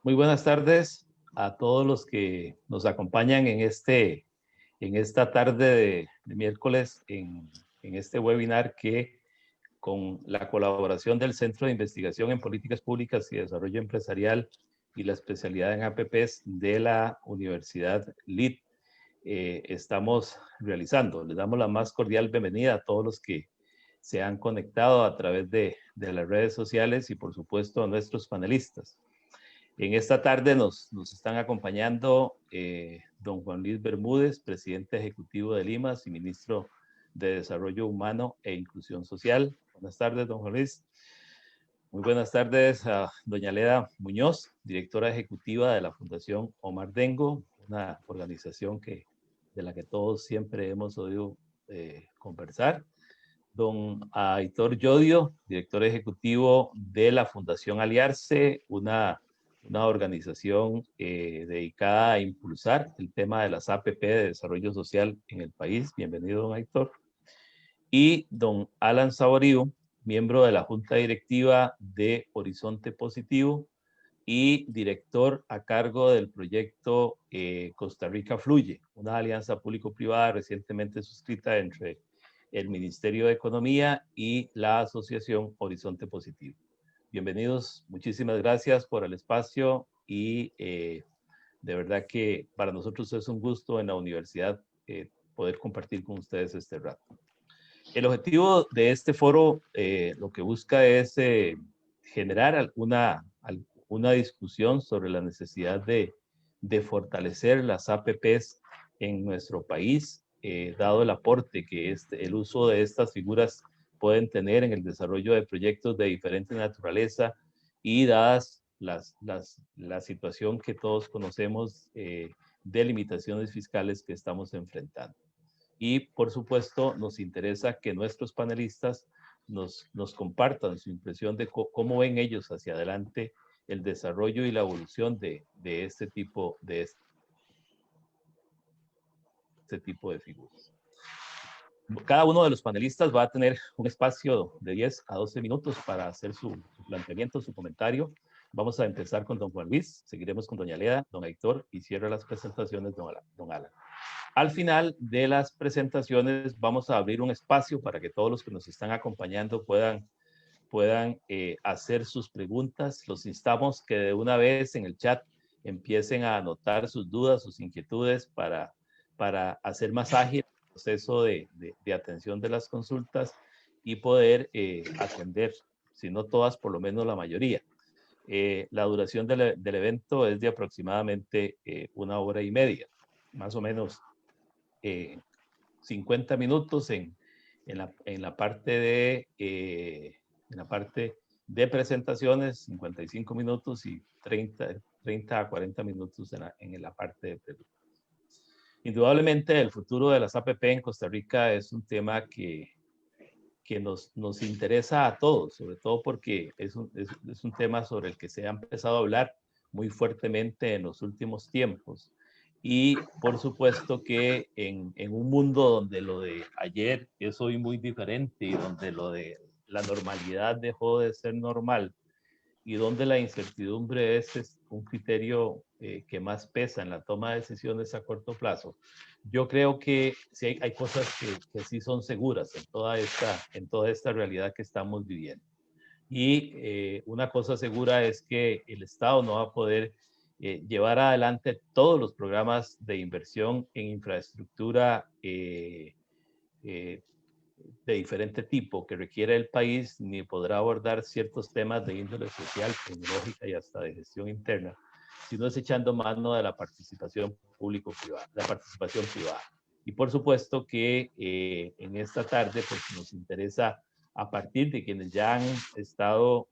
Muy buenas tardes a todos los que nos acompañan en esta tarde de miércoles en este webinar que con la colaboración del Centro de Investigación en Políticas Públicas y Desarrollo Empresarial y la especialidad en APPs de la Universidad LID estamos realizando. Les damos la más cordial bienvenida a todos los que se han conectado a través de las redes sociales y por supuesto a nuestros panelistas. En esta tarde nos están acompañando don Juan Luis Bermúdez, presidente ejecutivo de Limas y ministro de Desarrollo Humano e Inclusión Social. Buenas tardes, don Juan Luis. Muy buenas tardes a doña Leda Muñoz, directora ejecutiva de la Fundación Omar Dengo, una organización de la que todos siempre hemos oído conversar. Don Aitor Yodio, director ejecutivo de la Fundación Aliarse, una organización dedicada a impulsar el tema de las APP de desarrollo social en el país. Bienvenido, don Aitor. Y don Alan Saborío, miembro de la Junta Directiva de Horizonte Positivo y director a cargo del proyecto Costa Rica Fluye, una alianza público-privada recientemente suscrita entre el Ministerio de Economía y la Asociación Horizonte Positivo. Bienvenidos, muchísimas gracias por el espacio y de verdad que para nosotros es un gusto en la universidad poder compartir con ustedes este rato. El objetivo de este foro lo que busca es generar una discusión sobre la necesidad de fortalecer las APPs en nuestro país, dado el aporte que el uso de estas figuras pueden tener en el desarrollo de proyectos de diferente naturaleza y dadas la situación que todos conocemos de limitaciones fiscales que estamos enfrentando. Y por supuesto nos interesa que nuestros panelistas nos compartan su impresión de cómo ven ellos hacia adelante el desarrollo y la evolución de este tipo de figuras. Cada uno de los panelistas va a tener un espacio de 10 a 12 minutos para hacer su planteamiento, su comentario. Vamos a empezar con don Juan Luis, seguiremos con doña Leda, don Héctor y cierra las presentaciones don Alan. Al final de las presentaciones vamos a abrir un espacio para que todos los que nos están acompañando puedan hacer sus preguntas. Los instamos que de una vez en el chat empiecen a anotar sus dudas, sus inquietudes para hacer más ágil el proceso de atención de las consultas y poder atender, si no todas, por lo menos la mayoría. La duración del evento es de aproximadamente 1 hora y media, más o menos 50 minutos en la parte de presentaciones, 55 minutos y 30 a 40 minutos en la parte de preguntas. Indudablemente el futuro de las APP en Costa Rica es un tema que nos interesa a todos, sobre todo porque es un tema sobre el que se ha empezado a hablar muy fuertemente en los últimos tiempos. Y por supuesto que en un mundo donde lo de ayer es hoy muy diferente y donde lo de la normalidad dejó de ser normal y donde la incertidumbre es un criterio que más pesa en la toma de decisiones a corto plazo, yo creo que sí hay cosas que sí son seguras en toda esta realidad que estamos viviendo. Y una cosa segura es que el Estado no va a poder llevar adelante todos los programas de inversión en infraestructura de diferente tipo que requiere el país, ni podrá abordar ciertos temas de índole social, tecnológica y hasta de gestión interna, sino es echando mano de la participación público-privada, la participación privada. Y por supuesto que en esta tarde pues, nos interesa, a partir de quienes ya han estado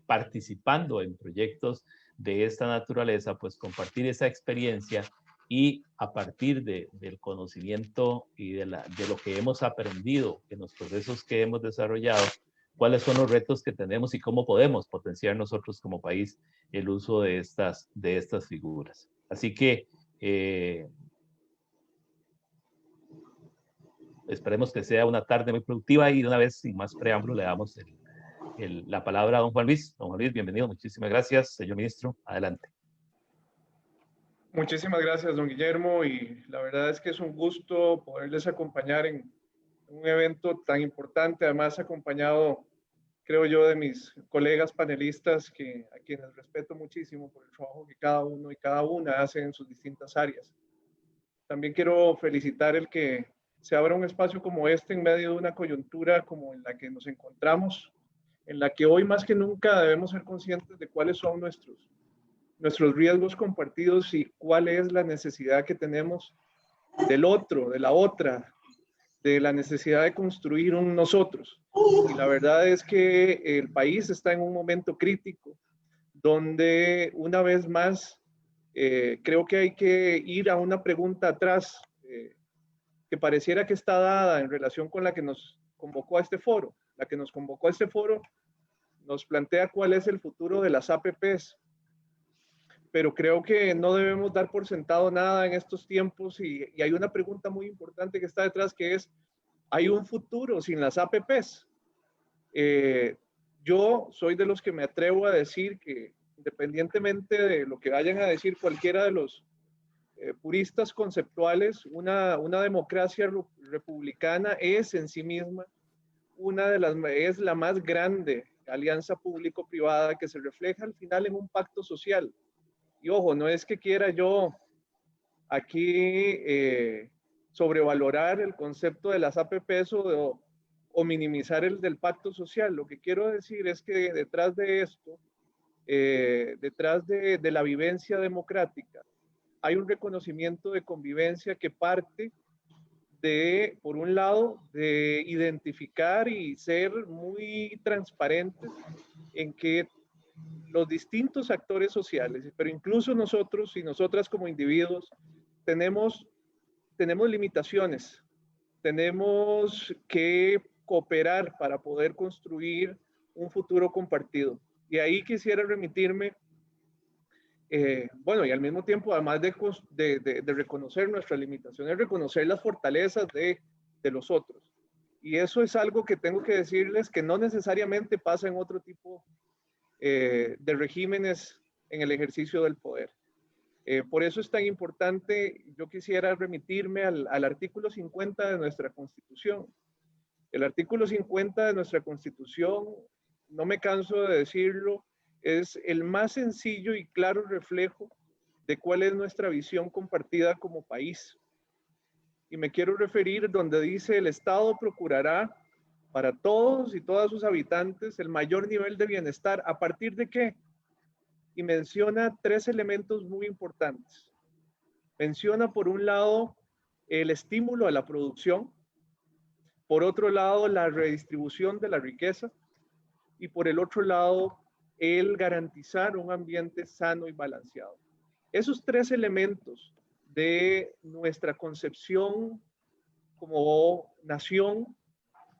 participando en proyectos de esta naturaleza, pues compartir esa experiencia y a partir del conocimiento y de lo que hemos aprendido en los procesos que hemos desarrollado, cuáles son los retos que tenemos y cómo podemos potenciar nosotros como país el uso de estas figuras. Así que esperemos que sea una tarde muy productiva y de una vez, sin más preámbulo, le damos la palabra a don Juan Luis. Don Juan Luis, bienvenido. Muchísimas gracias, señor ministro. Adelante. Muchísimas gracias, don Guillermo, y la verdad es que es un gusto poderles acompañar en un evento tan importante, además acompañado, creo yo, de mis colegas panelistas a quienes respeto muchísimo por el trabajo que cada uno y cada una hace en sus distintas áreas. También quiero felicitar el que se abra un espacio como este en medio de una coyuntura como en la que nos encontramos, en la que hoy más que nunca debemos ser conscientes de cuáles son nuestros riesgos compartidos y cuál es la necesidad que tenemos del otro, de la otra, de la necesidad de construir un nosotros. Y la verdad es que el país está en un momento crítico donde una vez más creo que hay que ir a una pregunta atrás que pareciera que está dada en relación con la que nos convocó a este foro. La que nos convocó a este foro nos plantea cuál es el futuro de las APPs, pero creo que no debemos dar por sentado nada en estos tiempos y hay una pregunta muy importante que está detrás, que es, ¿hay un futuro sin las APPs? Yo soy de los que me atrevo a decir que independientemente de lo que vayan a decir cualquiera de los puristas conceptuales, una democracia republicana es en sí misma es la más grande alianza público-privada que se refleja al final en un pacto social. Y ojo, no es que quiera yo aquí sobrevalorar el concepto de las APPs o minimizar el del pacto social. Lo que quiero decir es que detrás de esto, detrás de la vivencia democrática, hay un reconocimiento de convivencia que parte de, por un lado, de identificar y ser muy transparentes en que los distintos actores sociales, pero incluso nosotros y nosotras como individuos, tenemos limitaciones, tenemos que cooperar para poder construir un futuro compartido. Y ahí quisiera remitirme, bueno, y al mismo tiempo, además de reconocer nuestras limitaciones, reconocer las fortalezas de los otros. Y eso es algo que tengo que decirles que no necesariamente pasa en otro tipo de regímenes en el ejercicio del poder. Por eso es tan importante, yo quisiera remitirme al artículo 50 de nuestra Constitución. El artículo 50 de nuestra Constitución, no me canso de decirlo, es el más sencillo y claro reflejo de cuál es nuestra visión compartida como país. Y me quiero referir donde dice: el Estado procurará para todos y todas sus habitantes el mayor nivel de bienestar. ¿A partir de qué? Y menciona tres elementos muy importantes. Menciona, por un lado, el estímulo a la producción, por otro lado, la redistribución de la riqueza, y por el otro lado, el garantizar un ambiente sano y balanceado. Esos tres elementos de nuestra concepción como nación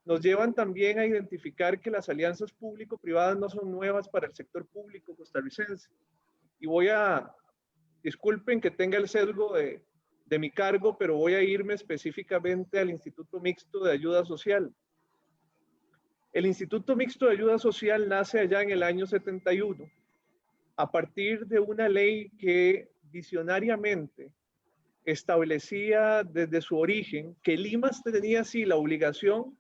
nos llevan también a identificar que las alianzas público-privadas no son nuevas para el sector público costarricense. Y disculpen que tenga el sesgo de mi cargo, pero voy a irme específicamente al Instituto Mixto de Ayuda Social. El Instituto Mixto de Ayuda Social nace allá en el año 71, a partir de una ley que visionariamente establecía desde su origen que el IMAS tenía sí la obligación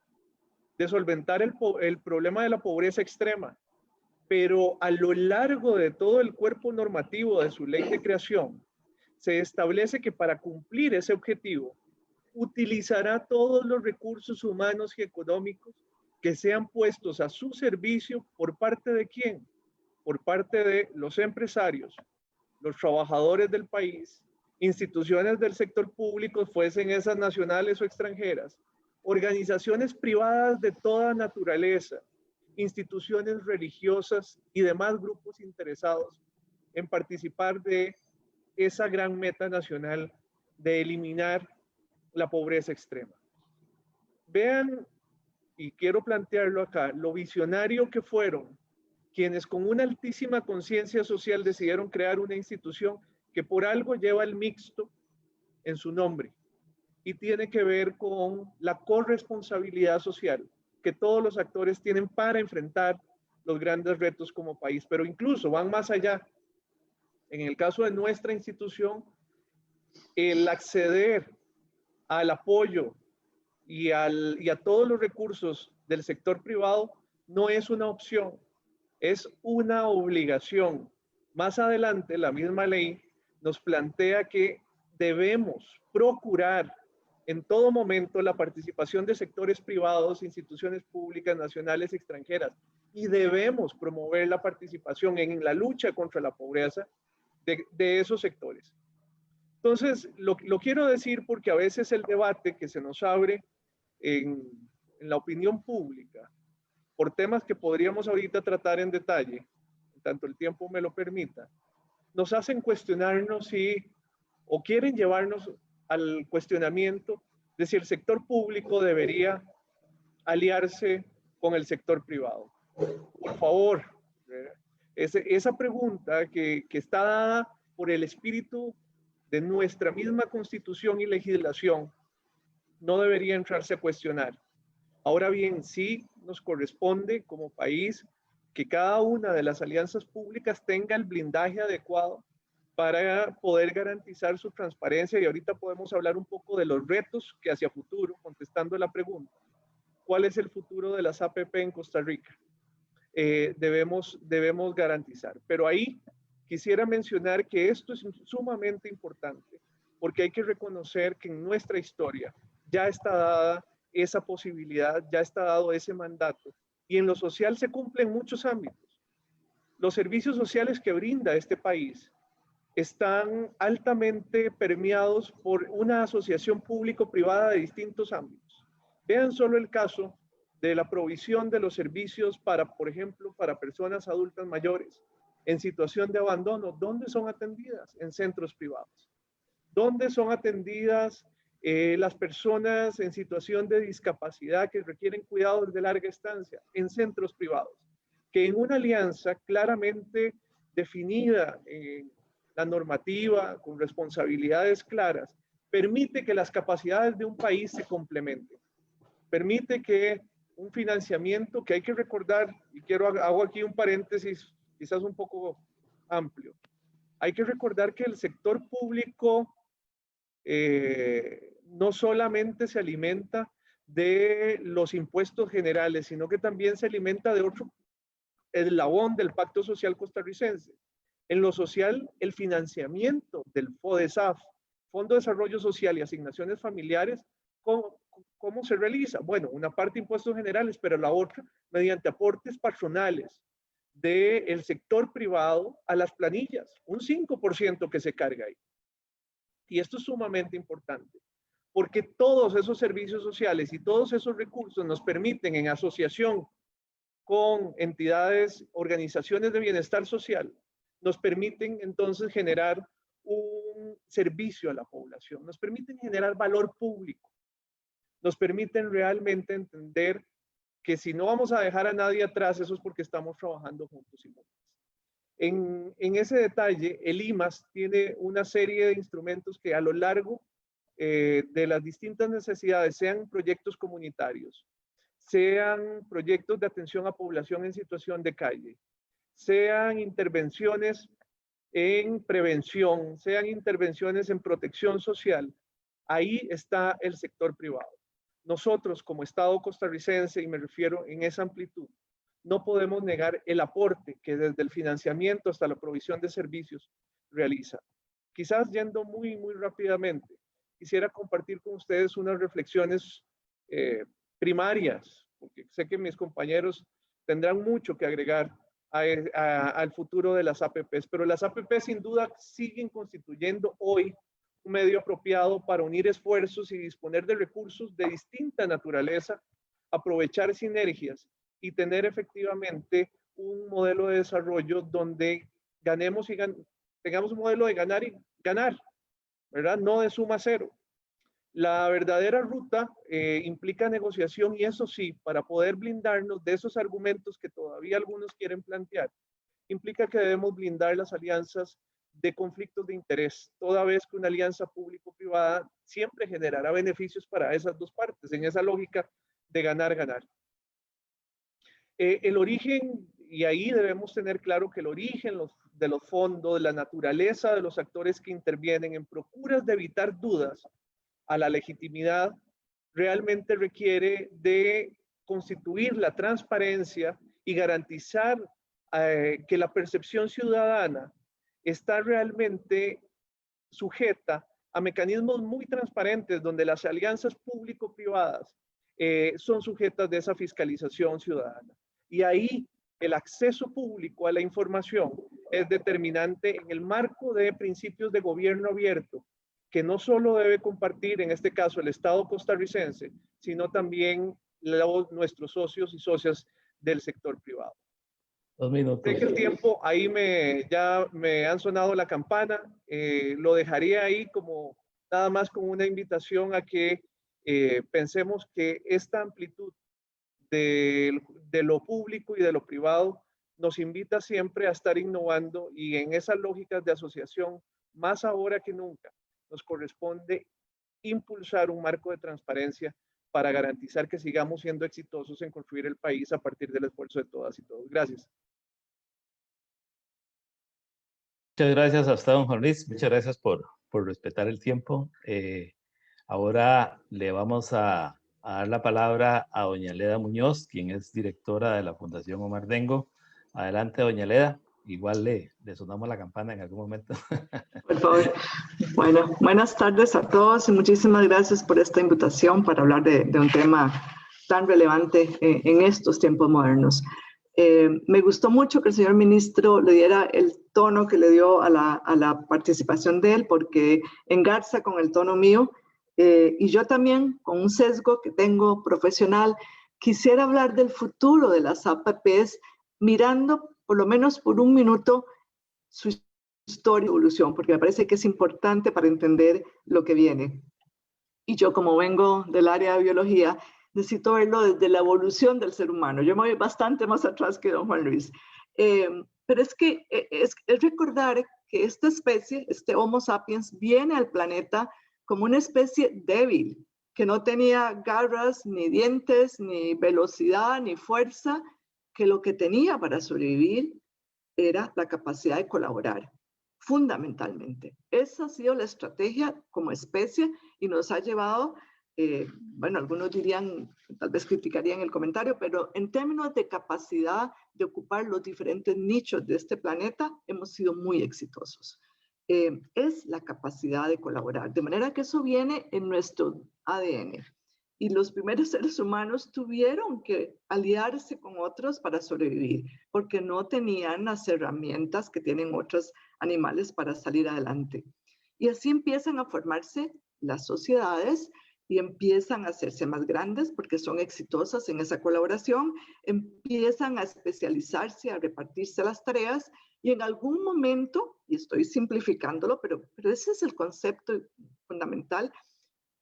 de solventar el problema de la pobreza extrema, pero a lo largo de todo el cuerpo normativo de su ley de creación, se establece que para cumplir ese objetivo, utilizará todos los recursos humanos y económicos que sean puestos a su servicio. ¿Por parte de quién? Por parte de los empresarios, los trabajadores del país, instituciones del sector público, fuesen esas nacionales o extranjeras, organizaciones privadas de toda naturaleza, instituciones religiosas y demás grupos interesados en participar de esa gran meta nacional de eliminar la pobreza extrema. Vean, y quiero plantearlo acá, lo visionario que fueron quienes con una altísima conciencia social decidieron crear una institución que por algo lleva el mixto en su nombre y tiene que ver con la corresponsabilidad social que todos los actores tienen para enfrentar los grandes retos como país, pero incluso van más allá. En el caso de nuestra institución, el acceder al apoyo y a todos los recursos del sector privado no es una opción, es una obligación. Más adelante, la misma ley nos plantea que debemos procurar en todo momento la participación de sectores privados, instituciones públicas, nacionales, extranjeras, y debemos promover la participación en la lucha contra la pobreza de esos sectores. Entonces, lo quiero decir porque a veces el debate que se nos abre en la opinión pública, por temas que podríamos ahorita tratar en detalle, tanto el tiempo me lo permita, nos hacen cuestionarnos o quieren llevarnos al cuestionamiento de si el sector público debería aliarse con el sector privado. Por favor, esa pregunta que está dada por el espíritu de nuestra misma constitución y legislación no debería entrarse a cuestionar. Ahora bien, sí nos corresponde como país que cada una de las alianzas públicas tenga el blindaje adecuado para poder garantizar su transparencia, y ahorita podemos hablar un poco de los retos que hacia futuro, contestando la pregunta, ¿cuál es el futuro de las APP en Costa Rica? Debemos garantizar. Pero ahí quisiera mencionar que esto es sumamente importante porque hay que reconocer que en nuestra historia ya está dada esa posibilidad, ya está dado ese mandato, y en lo social se cumplen muchos ámbitos. Los servicios sociales que brinda este país están altamente permeados por una asociación público-privada de distintos ámbitos. Vean solo el caso de la provisión de los servicios para, por ejemplo, para personas adultas mayores en situación de abandono. ¿Dónde son atendidas? En centros privados. ¿Dónde son atendidas las personas en situación de discapacidad que requieren cuidados de larga estancia? En centros privados, que en una alianza claramente definida en la normativa, con responsabilidades claras, permite que las capacidades de un país se complementen. Permite que un financiamiento que hay que recordar, y hago aquí un paréntesis quizás un poco amplio, hay que recordar que el sector público no solamente se alimenta de los impuestos generales, sino que también se alimenta de otro eslabón del Pacto Social Costarricense. En lo social, el financiamiento del FODESAF, Fondo de Desarrollo Social y Asignaciones Familiares, ¿cómo se realiza? Bueno, una parte impuestos generales, pero la otra mediante aportes patronales del sector privado a las planillas, un 5% que se carga ahí. Y esto es sumamente importante, porque todos esos servicios sociales y todos esos recursos nos permiten, en asociación con entidades, organizaciones de bienestar social, nos permiten entonces generar un servicio a la población, nos permiten generar valor público, nos permiten realmente entender que si no vamos a dejar a nadie atrás, eso es porque estamos trabajando juntos y juntas. En ese detalle, el IMAS tiene una serie de instrumentos que a lo largo de las distintas necesidades, sean proyectos comunitarios, sean proyectos de atención a población en situación de calle, sean intervenciones en prevención, sean intervenciones en protección social, ahí está el sector privado. Nosotros como Estado costarricense, y me refiero en esa amplitud, no podemos negar el aporte que desde el financiamiento hasta la provisión de servicios realiza. Quizás yendo muy rápidamente, quisiera compartir con ustedes unas reflexiones primarias, porque sé que mis compañeros tendrán mucho que agregar al futuro de las APPs, pero las APPs sin duda siguen constituyendo hoy un medio apropiado para unir esfuerzos y disponer de recursos de distinta naturaleza, aprovechar sinergias y tener efectivamente un modelo de desarrollo donde ganemos y tengamos un modelo de ganar y ganar, ¿verdad? No de suma cero. La verdadera ruta implica negociación, y eso sí, para poder blindarnos de esos argumentos que todavía algunos quieren plantear, implica que debemos blindar las alianzas de conflictos de interés, toda vez que una alianza público-privada siempre generará beneficios para esas dos partes, en esa lógica de ganar-ganar. El origen y ahí debemos tener claro que el origen de los fondos, la naturaleza de los actores que intervienen en procuras de evitar dudas a la legitimidad, realmente requiere de constituir la transparencia y garantizar que la percepción ciudadana está realmente sujeta a mecanismos muy transparentes donde las alianzas público-privadas son sujetas de esa fiscalización ciudadana. Y ahí el acceso público a la información es determinante en el marco de principios de gobierno abierto, que no solo debe compartir, en este caso, el Estado costarricense, sino también nuestros socios y socias del sector privado. 2 minutos. Sé que el tiempo, ahí ya me han sonado la campana, lo dejaría ahí como nada más como una invitación a que pensemos que esta amplitud de lo público y de lo privado nos invita siempre a estar innovando, y en esas lógicas de asociación, más ahora que nunca, nos corresponde impulsar un marco de transparencia para garantizar que sigamos siendo exitosos en construir el país a partir del esfuerzo de todas y todos. Gracias. Muchas gracias a usted, don Juan Luis. Muchas gracias por respetar el tiempo. Ahora le vamos a dar la palabra a doña Leda Muñoz, quien es directora de la Fundación Omar Dengo. Adelante, doña Leda. Igual le sonamos la campana en algún momento. Por favor. Bueno, buenas tardes a todos y muchísimas gracias por esta invitación para hablar de un tema tan relevante en estos tiempos modernos. Me gustó mucho que el señor ministro le diera el tono que le dio a la participación de él, porque engarza con el tono mío, y yo también, con un sesgo que tengo profesional, quisiera hablar del futuro de las APPs, mirando por lo menos por un minuto su historia y evolución, porque me parece que es importante para entender lo que viene. Y yo, como vengo del área de biología, necesito verlo desde la evolución del ser humano. Yo me voy bastante más atrás que don Juan Luis. Pero es que es recordar que esta especie, este Homo sapiens, viene al planeta como una especie débil, que no tenía garras, ni dientes, ni velocidad, ni fuerza, que lo que tenía para sobrevivir era la capacidad de colaborar, fundamentalmente. Esa ha sido la estrategia como especie y nos ha llevado, bueno, algunos dirían, tal vez criticarían el comentario, pero en términos de capacidad de ocupar los diferentes nichos de este planeta, hemos sido muy exitosos. Es la capacidad de colaborar, de manera que eso viene en nuestro ADN. Y los primeros seres humanos tuvieron que aliarse con otros para sobrevivir, porque no tenían las herramientas que tienen otros animales para salir adelante. Y así empiezan a formarse las sociedades y empiezan a hacerse más grandes porque son exitosas en esa colaboración, empiezan a especializarse, a repartirse las tareas, y en algún momento, y estoy simplificándolo, pero ese es el concepto fundamental,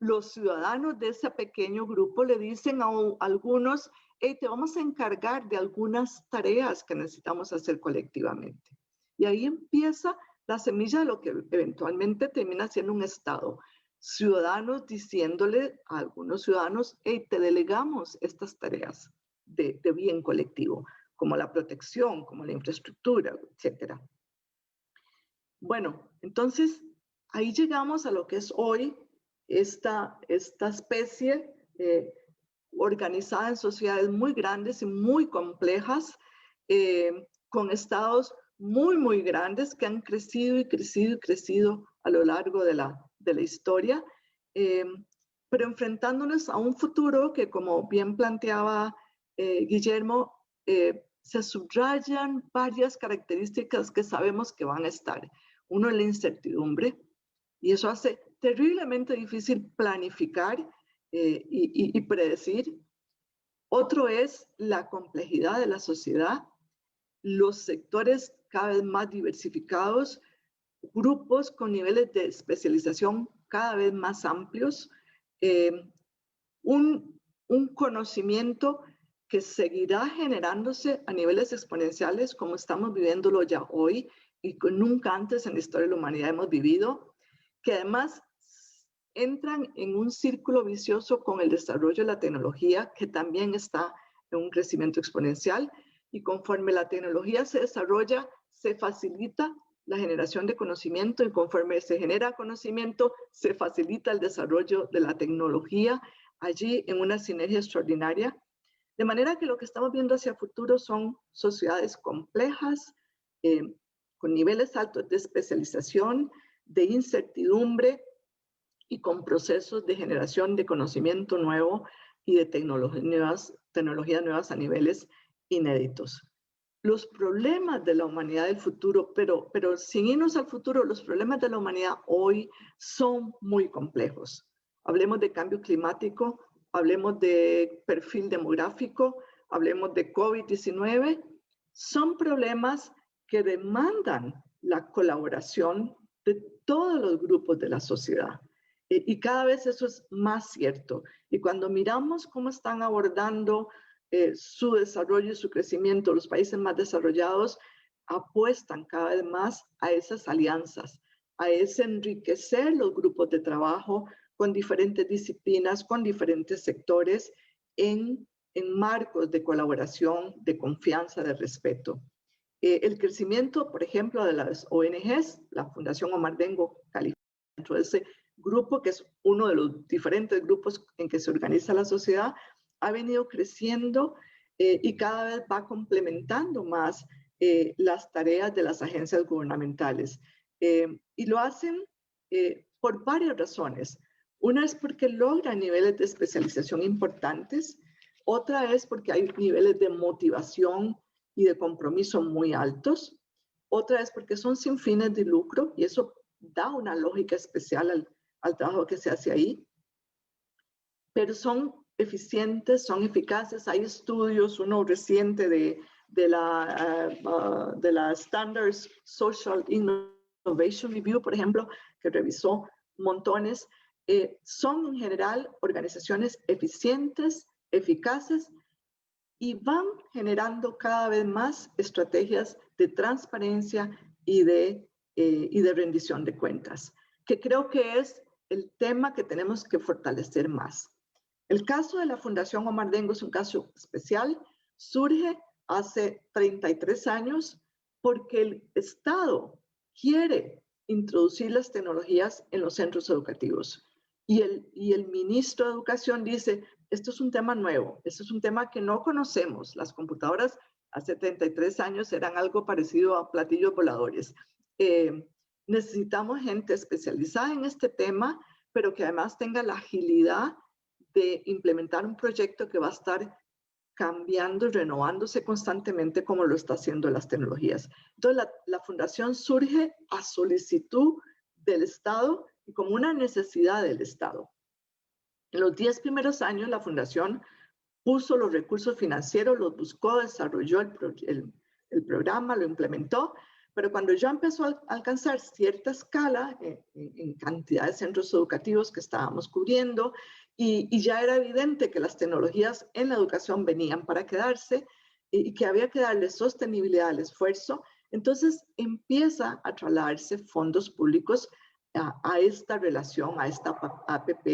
los ciudadanos de ese pequeño grupo le dicen a algunos, hey, te vamos a encargar de algunas tareas que necesitamos hacer colectivamente. Y ahí empieza la semilla de lo que eventualmente termina siendo un Estado. Ciudadanos diciéndole a algunos ciudadanos, hey, te delegamos estas tareas de bien colectivo, como la protección, como la infraestructura, etc. Bueno, entonces ahí llegamos a lo que es hoy esta especie organizada en sociedades muy grandes y muy complejas, con estados muy, muy grandes que han crecido y crecido y crecido a lo largo de la historia, pero enfrentándonos a un futuro que, como bien planteaba Guillermo, se subrayan varias características que sabemos que van a estar. Uno es la incertidumbre, y eso hace terriblemente difícil planificar y predecir. Otro es la complejidad de la sociedad, los sectores cada vez más diversificados, grupos con niveles de especialización cada vez más amplios, un conocimiento que seguirá generándose a niveles exponenciales como estamos viviéndolo ya hoy y que nunca antes en la historia de la humanidad hemos vivido, que además entran en un círculo vicioso con el desarrollo de la tecnología, que también está en un crecimiento exponencial, y conforme la tecnología se desarrolla, se facilita la generación de conocimiento y conforme se genera conocimiento, se facilita el desarrollo de la tecnología allí en una sinergia extraordinaria. De manera que lo que estamos viendo hacia el futuro son sociedades complejas, con niveles altos de especialización, de incertidumbre y con procesos de generación de conocimiento nuevo y de tecnologías nuevas a niveles inéditos. Los problemas de la humanidad del futuro, pero sin irnos al futuro, los problemas de la humanidad hoy son muy complejos. Hablemos de cambio climático, hablemos de perfil demográfico, hablemos de COVID-19. Son problemas que demandan la colaboración de todos los grupos de la sociedad. Y cada vez eso es más cierto. Y cuando miramos cómo están abordando su desarrollo y su crecimiento, los países más desarrollados apuestan cada vez más a esas alianzas, a ese enriquecer los grupos de trabajo con diferentes disciplinas, con diferentes sectores, en marcos de colaboración, de confianza, de respeto. El crecimiento, por ejemplo, de las ONGs, la Fundación Omar Dengo, California, dentro de ese grupo, que es uno de los diferentes grupos en que se organiza la sociedad, ha venido creciendo y cada vez va complementando más las tareas de las agencias gubernamentales. Y lo hacen por varias razones. Una es porque logran niveles de especialización importantes, otra es porque hay niveles de motivación y de compromiso muy altos, otra es porque son sin fines de lucro y eso da una lógica especial al trabajo que se hace ahí, pero son eficientes, son eficaces. Hay estudios, uno reciente de la Standards Social Innovation Review, por ejemplo, que revisó montones. Son en general organizaciones eficientes, eficaces y van generando cada vez más estrategias de transparencia y de rendición de cuentas, que creo que es el tema que tenemos que fortalecer más. El caso de la Fundación Omar Dengo es un caso especial. Surge hace 33 años porque el Estado quiere introducir las tecnologías en los centros educativos. Y el ministro de Educación dice, esto es un tema nuevo, esto es un tema que no conocemos. Las computadoras hace 33 años eran algo parecido a platillos voladores. Necesitamos gente especializada en este tema, pero que además tenga la agilidad de implementar un proyecto que va a estar cambiando y renovándose constantemente como lo está haciendo las tecnologías. Entonces, la fundación surge a solicitud del Estado y como una necesidad del Estado. En los 10 primeros años, la fundación puso los recursos financieros, los buscó, desarrolló el programa, lo implementó, pero cuando ya empezó a alcanzar cierta escala en cantidad de centros educativos que estábamos cubriendo y ya era evidente que las tecnologías en la educación venían para quedarse y que había que darle sostenibilidad al esfuerzo, entonces empieza a trasladarse fondos públicos a esta relación, a esta APP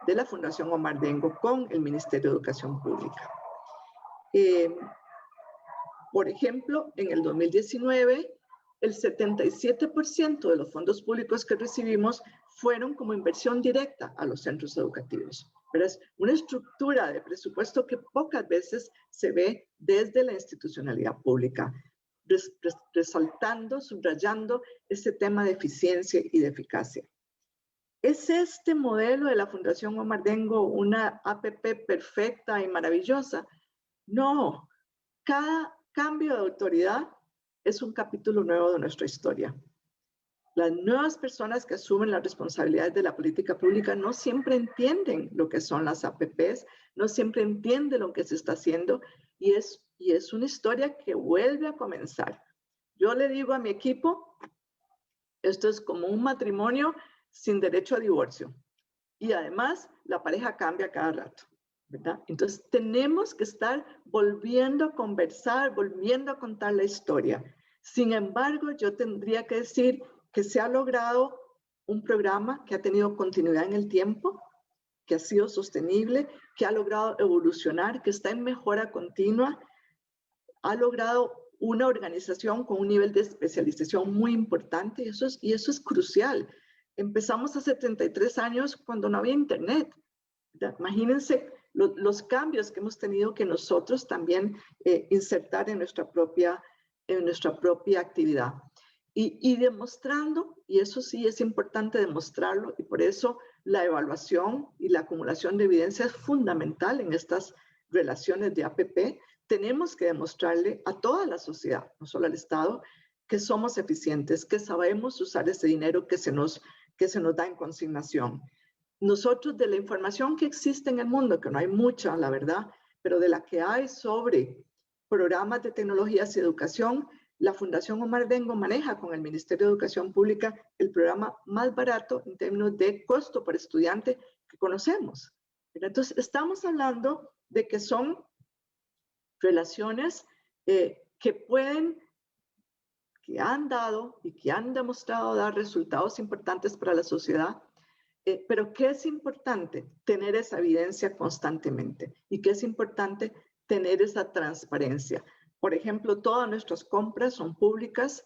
de la Fundación Omar Dengo con el Ministerio de Educación Pública. Por ejemplo, en el 2019, el 77% de los fondos públicos que recibimos fueron como inversión directa a los centros educativos. Pero es una estructura de presupuesto que pocas veces se ve desde la institucionalidad pública, resaltando, subrayando ese tema de eficiencia y de eficacia. ¿Es este modelo de la Fundación Omar Dengo una APP perfecta y maravillosa? No, cada cambio de autoridad es un capítulo nuevo de nuestra historia. Las nuevas personas que asumen las responsabilidades de la política pública no siempre entienden lo que son las APPs, no siempre entienden lo que se está haciendo y es una historia que vuelve a comenzar. Yo le digo a mi equipo, esto es como un matrimonio sin derecho a divorcio y además la pareja cambia cada rato, ¿verdad? Entonces tenemos que estar volviendo a conversar, volviendo a contar la historia. Sin embargo, yo tendría que decir que se ha logrado un programa que ha tenido continuidad en el tiempo, que ha sido sostenible, que ha logrado evolucionar, que está en mejora continua. ha logrado una organización con un nivel de especialización muy importante, y eso es crucial. Empezamos hace 33 años cuando no había internet. Imagínense los cambios que hemos tenido que nosotros también insertar en nuestra propia actividad. Y demostrando, y eso sí es importante demostrarlo, y por eso la evaluación y la acumulación de evidencia es fundamental en estas relaciones de APP. Tenemos que demostrarle a toda la sociedad, no solo al Estado, que somos eficientes, que sabemos usar ese dinero que se nos da en consignación. Nosotros, de la información que existe en el mundo, que no hay mucha, la verdad, pero de la que hay sobre programas de tecnologías y educación, la Fundación Omar Bengo maneja con el Ministerio de Educación Pública el programa más barato en términos de costo por estudiante que conocemos. Entonces, estamos hablando de que son relaciones que han dado y que han demostrado dar resultados importantes para la sociedad, pero que es importante tener esa evidencia constantemente y que es importante tener esa transparencia. Por ejemplo, todas nuestras compras son públicas,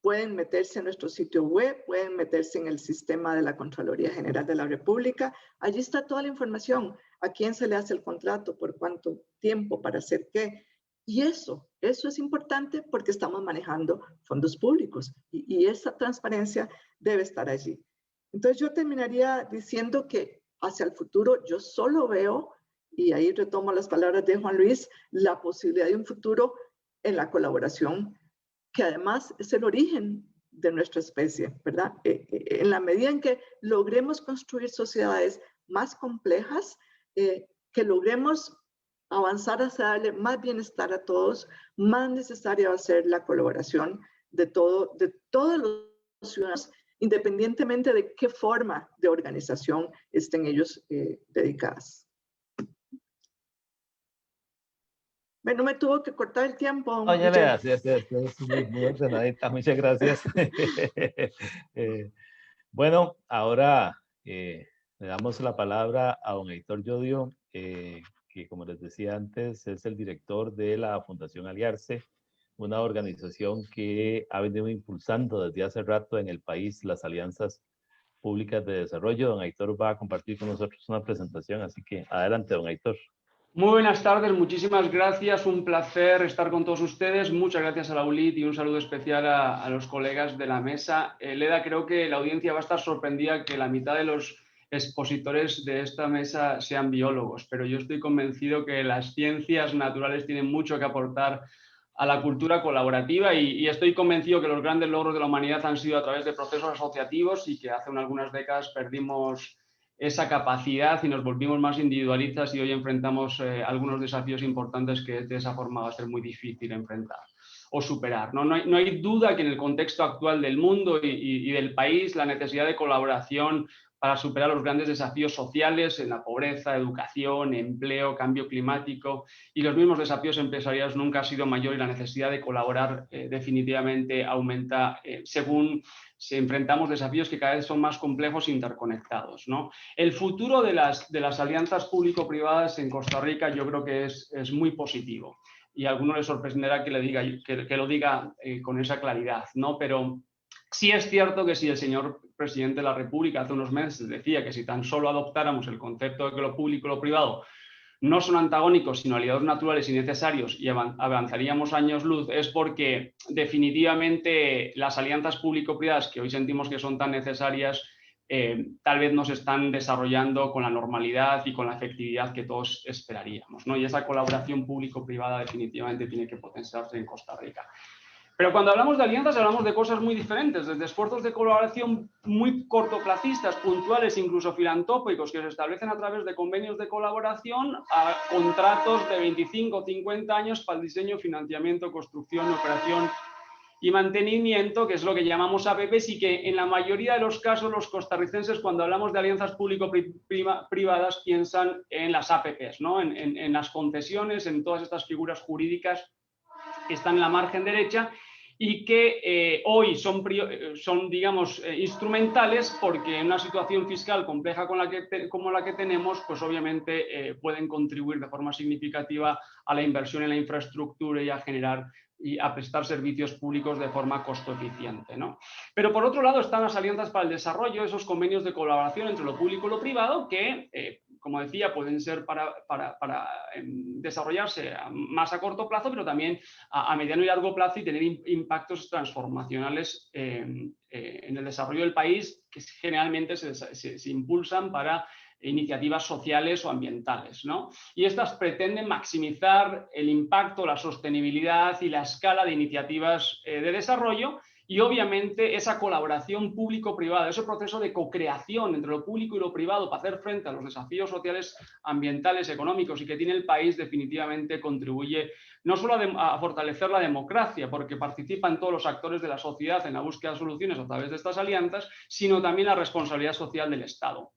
pueden meterse en nuestro sitio web, pueden meterse en el sistema de la Contraloría General de la República. Allí está toda la información, a quién se le hace el contrato, por cuánto tiempo, para hacer qué. Y eso es importante porque estamos manejando fondos públicos y esa transparencia debe estar allí. Entonces yo terminaría diciendo que hacia el futuro yo solo veo, y ahí retomo las palabras de Juan Luis, la posibilidad de un futuro en la colaboración, que además es el origen de nuestra especie, ¿verdad? En la medida en que logremos construir sociedades más complejas, que logremos avanzar hacia darle más bienestar a todos, más necesaria va a ser la colaboración de todos los ciudadanos, independientemente de qué forma de organización estén ellos dedicados. No me tuvo que cortar el tiempo. Oye, Lea, sí, muy ordenadita, muchas gracias. Bueno, ahora le damos la palabra a don Heitor Llodio, que como les decía antes, es el director de la Fundación Aliarse, una organización que ha venido impulsando desde hace rato en el país las alianzas públicas de desarrollo. Don Heitor va a compartir con nosotros una presentación, así que adelante, don Heitor. Muy buenas tardes, muchísimas gracias, un placer estar con todos ustedes, muchas gracias a la ULIT y un saludo especial a los colegas de la mesa. Leda, creo que la audiencia va a estar sorprendida que la mitad de los expositores de esta mesa sean biólogos, pero yo estoy convencido que las ciencias naturales tienen mucho que aportar a la cultura colaborativa y estoy convencido que los grandes logros de la humanidad han sido a través de procesos asociativos y que hace algunas décadas perdimos esa capacidad y nos volvimos más individualistas y hoy enfrentamos algunos desafíos importantes que de esa forma va a ser muy difícil enfrentar o superar. No hay duda que en el contexto actual del mundo y del país la necesidad de colaboración para superar los grandes desafíos sociales en la pobreza, educación, empleo, cambio climático y los mismos desafíos empresariales nunca ha sido mayor y la necesidad de colaborar definitivamente aumenta según si enfrentamos desafíos que cada vez son más complejos e interconectados, ¿no? El futuro de las alianzas público-privadas en Costa Rica yo creo que es muy positivo y a alguno le sorprenderá que lo diga con esa claridad, ¿no? Pero sí es cierto que si el señor presidente de la República hace unos meses decía que si tan solo adoptáramos el concepto de que lo público y lo privado no son antagónicos, sino aliados naturales y necesarios y avanzaríamos años luz, es porque definitivamente las alianzas público-privadas que hoy sentimos que son tan necesarias tal vez no se están desarrollando con la normalidad y con la efectividad que todos esperaríamos, ¿no? Y esa colaboración público-privada definitivamente tiene que potenciarse en Costa Rica. Pero cuando hablamos de alianzas hablamos de cosas muy diferentes, desde esfuerzos de colaboración muy cortoplacistas, puntuales, incluso filantrópicos, que se establecen a través de convenios de colaboración, a contratos de 25 o 50 años para el diseño, financiamiento, construcción, operación y mantenimiento, que es lo que llamamos APPs, y que en la mayoría de los casos los costarricenses, cuando hablamos de alianzas público-privadas, piensan en las APPs, ¿no? En las concesiones, en todas estas figuras jurídicas que están en la margen derecha y que hoy son digamos, instrumentales porque en una situación fiscal compleja como la que tenemos, pues obviamente pueden contribuir de forma significativa a la inversión en la infraestructura y a generar y a prestar servicios públicos de forma costo eficiente, ¿no? Pero por otro lado están las alianzas para el desarrollo, esos convenios de colaboración entre lo público y lo privado que, como decía, pueden ser para desarrollarse más a corto plazo, pero también a mediano y largo plazo y tener impactos transformacionales en el desarrollo del país, que generalmente se impulsan para iniciativas sociales o ambientales, ¿no? Y estas pretenden maximizar el impacto, la sostenibilidad y la escala de iniciativas de desarrollo y obviamente esa colaboración público-privada, ese proceso de co-creación entre lo público y lo privado para hacer frente a los desafíos sociales, ambientales, económicos y que tiene el país definitivamente contribuye no solo a fortalecer la democracia, porque participan todos los actores de la sociedad en la búsqueda de soluciones a través de estas alianzas, sino también la responsabilidad social del Estado.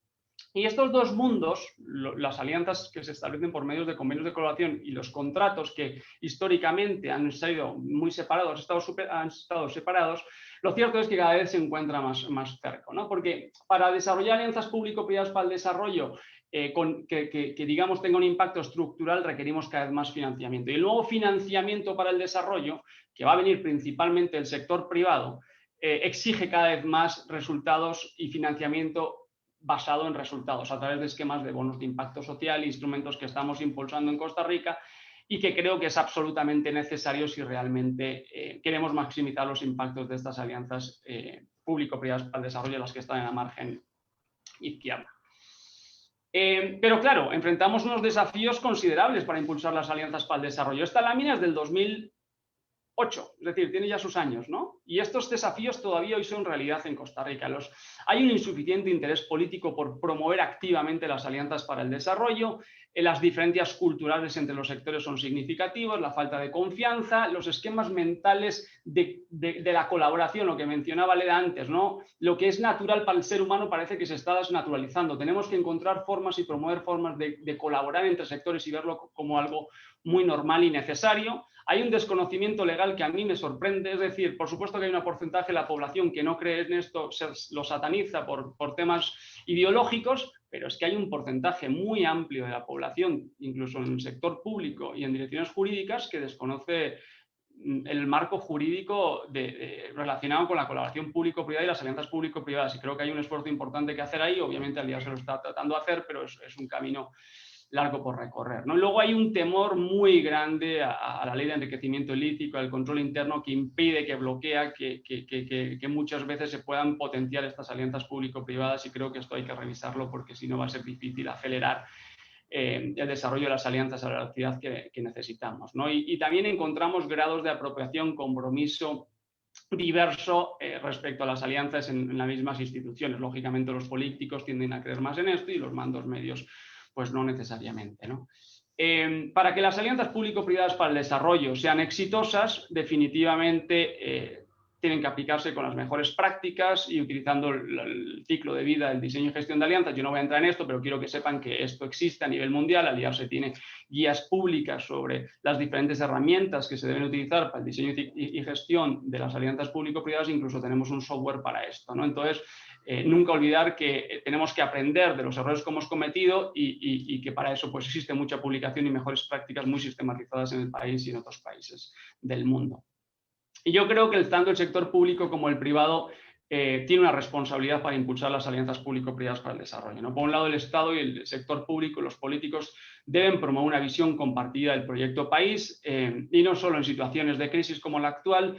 Y estos dos mundos, las alianzas que se establecen por medios de convenios de colaboración y los contratos que históricamente han sido muy separados, han estado separados, lo cierto es que cada vez se encuentra más cerca, ¿no? Porque para desarrollar alianzas público-privadas para el desarrollo que digamos tenga un impacto estructural requerimos cada vez más financiamiento. Y el nuevo financiamiento para el desarrollo, que va a venir principalmente del sector privado, exige cada vez más resultados y financiamiento basado en resultados a través de esquemas de bonos de impacto social e instrumentos que estamos impulsando en Costa Rica y que creo que es absolutamente necesario si realmente queremos maximizar los impactos de estas alianzas público-privadas para el desarrollo, las que están en la margen izquierda. Pero claro, enfrentamos unos desafíos considerables para impulsar las alianzas para el desarrollo. Esta lámina es del 2008, es decir, tiene ya sus años, ¿no? Y estos desafíos todavía hoy son realidad en Costa Rica. Hay un insuficiente interés político por promover activamente las alianzas para el desarrollo, las diferencias culturales entre los sectores son significativas, la falta de confianza, los esquemas mentales de la colaboración, lo que mencionaba Leda antes, ¿no? Lo que es natural para el ser humano parece que se está desnaturalizando. Tenemos que encontrar formas y promover formas de colaborar entre sectores y verlo como algo muy normal y necesario. Hay un desconocimiento legal que a mí me sorprende, es decir, por supuesto que hay un porcentaje de la población que no cree en esto, lo sataniza por temas ideológicos, pero es que hay un porcentaje muy amplio de la población, incluso en el sector público y en direcciones jurídicas, que desconoce el marco jurídico relacionado con la colaboración público-privada y las alianzas público-privadas. Y creo que hay un esfuerzo importante que hacer ahí, obviamente al día se lo está tratando de hacer, pero es un camino largo por recorrer, ¿no? Luego hay un temor muy grande a la ley de enriquecimiento ilícito, al control interno que impide, que bloquea, que muchas veces se puedan potenciar estas alianzas público-privadas y creo que esto hay que revisarlo porque si no va a ser difícil acelerar el desarrollo de las alianzas a la velocidad que necesitamos, ¿no? Y también encontramos grados de apropiación, compromiso diverso respecto a las alianzas en las mismas instituciones. Lógicamente los políticos tienden a creer más en esto y los mandos medios pues no necesariamente, ¿no? Para que las alianzas público-privadas para el desarrollo sean exitosas, definitivamente tienen que aplicarse con las mejores prácticas y utilizando el ciclo de vida del diseño y gestión de alianzas. Yo no voy a entrar en esto, pero quiero que sepan que esto existe a nivel mundial. Aliarse tiene guías públicas sobre las diferentes herramientas que se deben utilizar para el diseño y gestión de las alianzas público-privadas. Incluso tenemos un software para esto, ¿no? Entonces, nunca olvidar que tenemos que aprender de los errores que hemos cometido y que para eso pues, existe mucha publicación y mejores prácticas muy sistematizadas en el país y en otros países del mundo. Y yo creo que tanto el sector público como el privado tiene una responsabilidad para impulsar las alianzas público-privadas para el desarrollo, ¿no? Por un lado, el Estado y el sector público, los políticos, deben promover una visión compartida del proyecto país y no solo en situaciones de crisis como la actual,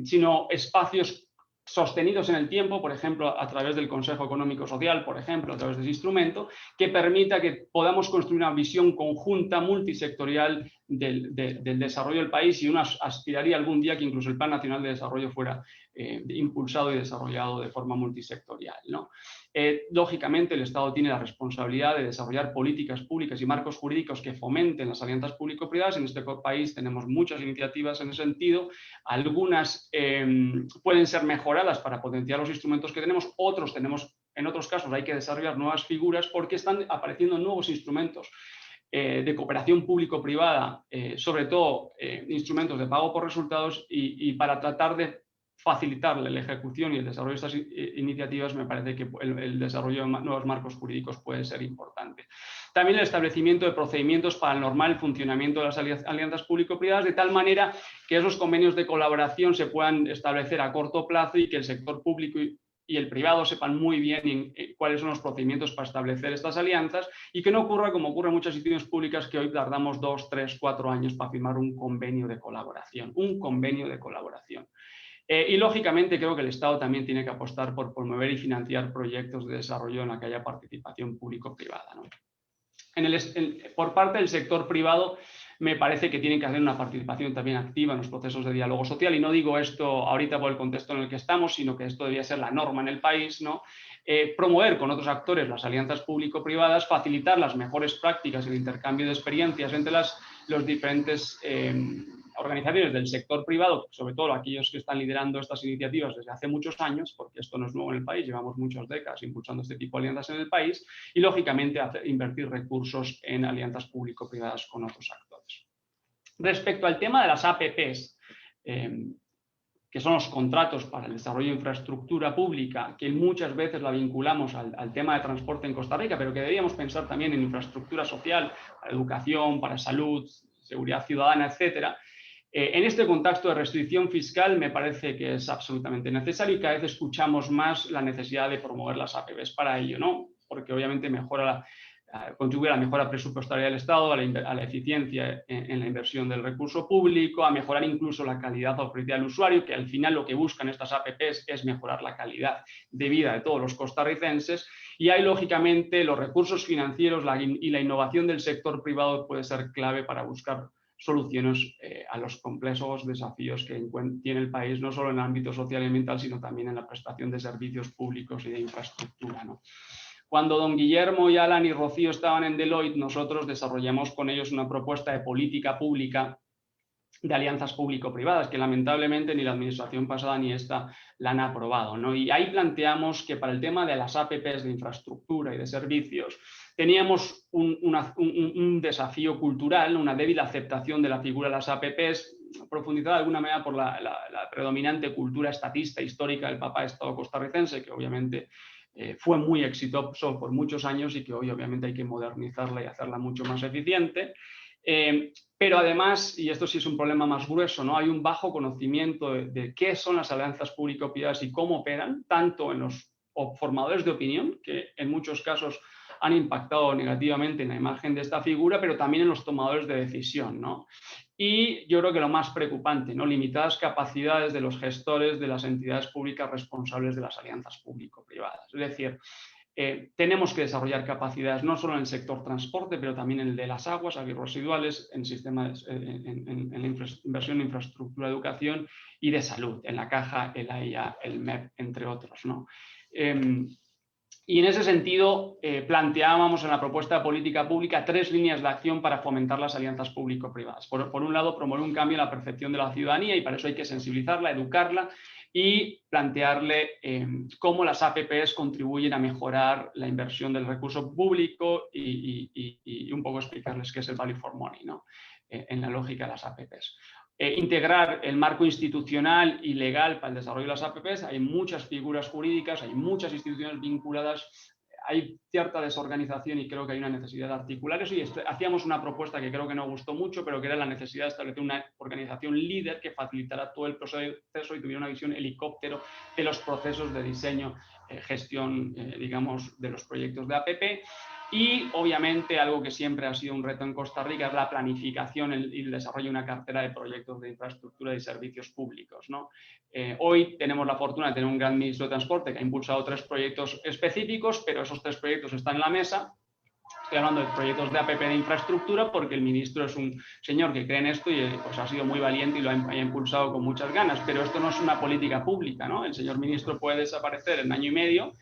sino espacios sostenidos en el tiempo, por ejemplo, a través del Consejo Económico Social, por ejemplo, a través de ese instrumento, que permita que podamos construir una visión conjunta, multisectorial del desarrollo del país y uno aspiraría algún día que incluso el Plan Nacional de Desarrollo fuera impulsado y desarrollado de forma multisectorial, ¿no? Lógicamente, el Estado tiene la responsabilidad de desarrollar políticas públicas y marcos jurídicos que fomenten las alianzas público-privadas. En este país tenemos muchas iniciativas en ese sentido. Algunas pueden ser mejoradas para potenciar los instrumentos que tenemos. En otros casos hay que desarrollar nuevas figuras porque están apareciendo nuevos instrumentos de cooperación público-privada, sobre todo instrumentos de pago por resultados, y para tratar de facilitarle la ejecución y el desarrollo de estas iniciativas, me parece que el desarrollo de nuevos marcos jurídicos puede ser importante. También el establecimiento de procedimientos para el normal funcionamiento de las alianzas público-privadas, de tal manera que esos convenios de colaboración se puedan establecer a corto plazo y que el sector público y el privado sepan muy bien cuáles son los procedimientos para establecer estas alianzas, y que no ocurra como ocurre en muchas instituciones públicas, que hoy tardamos 2, 3, 4 años para firmar un convenio de colaboración. Y lógicamente creo que el Estado también tiene que apostar por promover y financiar proyectos de desarrollo en la que haya participación público-privada, ¿no? Por parte del sector privado, me parece que tienen que hacer una participación también activa en los procesos de diálogo social, y no digo esto ahorita por el contexto en el que estamos, sino que esto debía ser la norma en el país, ¿no? Promover con otros actores las alianzas público-privadas, facilitar las mejores prácticas y el intercambio de experiencias entre los diferentes organizaciones del sector privado, sobre todo aquellos que están liderando estas iniciativas desde hace muchos años, porque esto no es nuevo en el país, llevamos muchas décadas impulsando este tipo de alianzas en el país, y lógicamente invertir recursos en alianzas público-privadas con otros actores. Respecto al tema de las APPs, que son los contratos para el desarrollo de infraestructura pública, que muchas veces la vinculamos al tema de transporte en Costa Rica, pero que deberíamos pensar también en infraestructura social, para educación, para salud, seguridad ciudadana, etcétera. En este contexto de restricción fiscal me parece que es absolutamente necesario, y cada vez escuchamos más la necesidad de promover las APPs para ello, ¿no? Porque obviamente contribuye a la mejora presupuestaria del Estado, a la eficiencia en la inversión del recurso público, a mejorar incluso la calidad ofrecida al usuario, que al final lo que buscan estas APPs es mejorar la calidad de vida de todos los costarricenses. Y ahí, lógicamente, los recursos financieros y la innovación del sector privado puede ser clave para buscar soluciones a los complejos desafíos que tiene el país, no solo en el ámbito social y ambiental, sino también en la prestación de servicios públicos y de infraestructura, ¿no? Cuando don Guillermo y Alan y Rocío estaban en Deloitte, nosotros desarrollamos con ellos una propuesta de política pública de alianzas público-privadas, que lamentablemente ni la administración pasada ni esta la han aprobado, ¿no? Y ahí planteamos que para el tema de las APPs de infraestructura y de servicios teníamos un desafío cultural, una débil aceptación de la figura de las APPs, profundizada de alguna manera por la predominante cultura estatista histórica del Papá Estado costarricense, que obviamente fue muy exitoso por muchos años y que hoy obviamente hay que modernizarla y hacerla mucho más eficiente. Pero además, y esto sí es un problema más grueso, ¿no? Hay un bajo conocimiento de qué son las alianzas público-privadas y cómo operan, tanto en los formadores de opinión, que en muchos casos han impactado negativamente en la imagen de esta figura, pero también en los tomadores de decisión, ¿no? Y yo creo que lo más preocupante, ¿no? Limitadas capacidades de los gestores de las entidades públicas responsables de las alianzas público-privadas. Es decir, tenemos que desarrollar capacidades no solo en el sector transporte, pero también en el de las aguas, aguas residuales, en sistemas, en la inversión en infraestructura de educación y de salud, en la Caja, el AIA, el MEP, entre otros, ¿no? Y en ese sentido, planteábamos en la propuesta de política pública 3 líneas de acción para fomentar las alianzas público-privadas. Por un lado, promover un cambio en la percepción de la ciudadanía, y para eso hay que sensibilizarla, educarla y plantearle cómo las APPs contribuyen a mejorar la inversión del recurso público y un poco explicarles qué es el value for money, ¿no? En la lógica de las APPs. Integrar el marco institucional y legal para el desarrollo de las APPs. Hay muchas figuras jurídicas, hay muchas instituciones vinculadas, hay cierta desorganización y creo que hay una necesidad de articular eso. Y hacíamos una propuesta que creo que no gustó mucho, pero que era la necesidad de establecer una organización líder que facilitara todo el proceso y tuviera una visión helicóptero de los procesos de diseño, gestión, digamos, de los proyectos de APP. Y obviamente algo que siempre ha sido un reto en Costa Rica es la planificación y el desarrollo de una cartera de proyectos de infraestructura y servicios públicos, ¿no? Hoy tenemos la fortuna de tener un gran ministro de Transporte que ha impulsado 3 proyectos específicos, pero esos 3 proyectos están en la mesa. Estoy hablando de proyectos de APP de infraestructura porque el ministro es un señor que cree en esto y pues, ha sido muy valiente y lo ha impulsado con muchas ganas, pero esto no es una política pública, ¿no? El señor ministro puede desaparecer en año y medio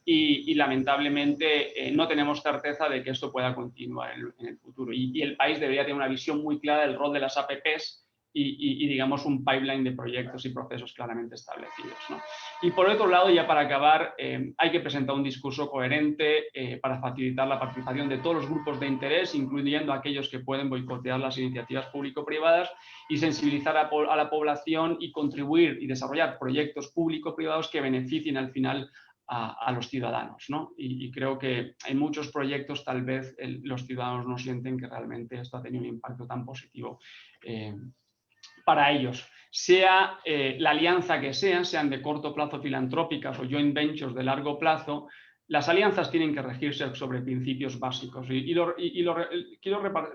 y lamentablemente no tenemos certeza de que esto pueda continuar en el futuro. Y el país debería tener una visión muy clara del rol de las APPs y digamos un pipeline de proyectos y procesos claramente establecidos, ¿no? Y por otro lado, ya para acabar, hay que presentar un discurso coherente para facilitar la participación de todos los grupos de interés, incluyendo aquellos que pueden boicotear las iniciativas público-privadas, y sensibilizar a la población y contribuir y desarrollar proyectos público-privados que beneficien al final a los ciudadanos, ¿no? Y creo que en muchos proyectos tal vez los ciudadanos no sienten que realmente esto ha tenido un impacto tan positivo para ellos. Sea la alianza que sean de corto plazo filantrópicas o joint ventures de largo plazo, las alianzas tienen que regirse sobre principios básicos. Quiero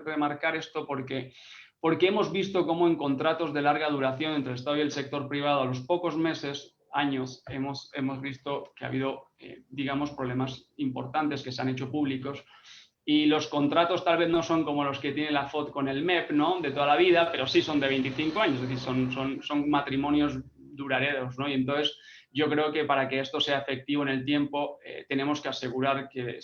remarcar esto porque hemos visto cómo en contratos de larga duración entre el Estado y el sector privado, a los pocos meses, años, hemos visto que ha habido, digamos, problemas importantes que se han hecho públicos, y los contratos tal vez no son como los que tiene la FOD con el MEP, ¿no?, de toda la vida, pero sí son de 25 años, es decir, son matrimonios duraderos, ¿no? Y entonces yo creo que para que esto sea efectivo en el tiempo tenemos que asegurar que,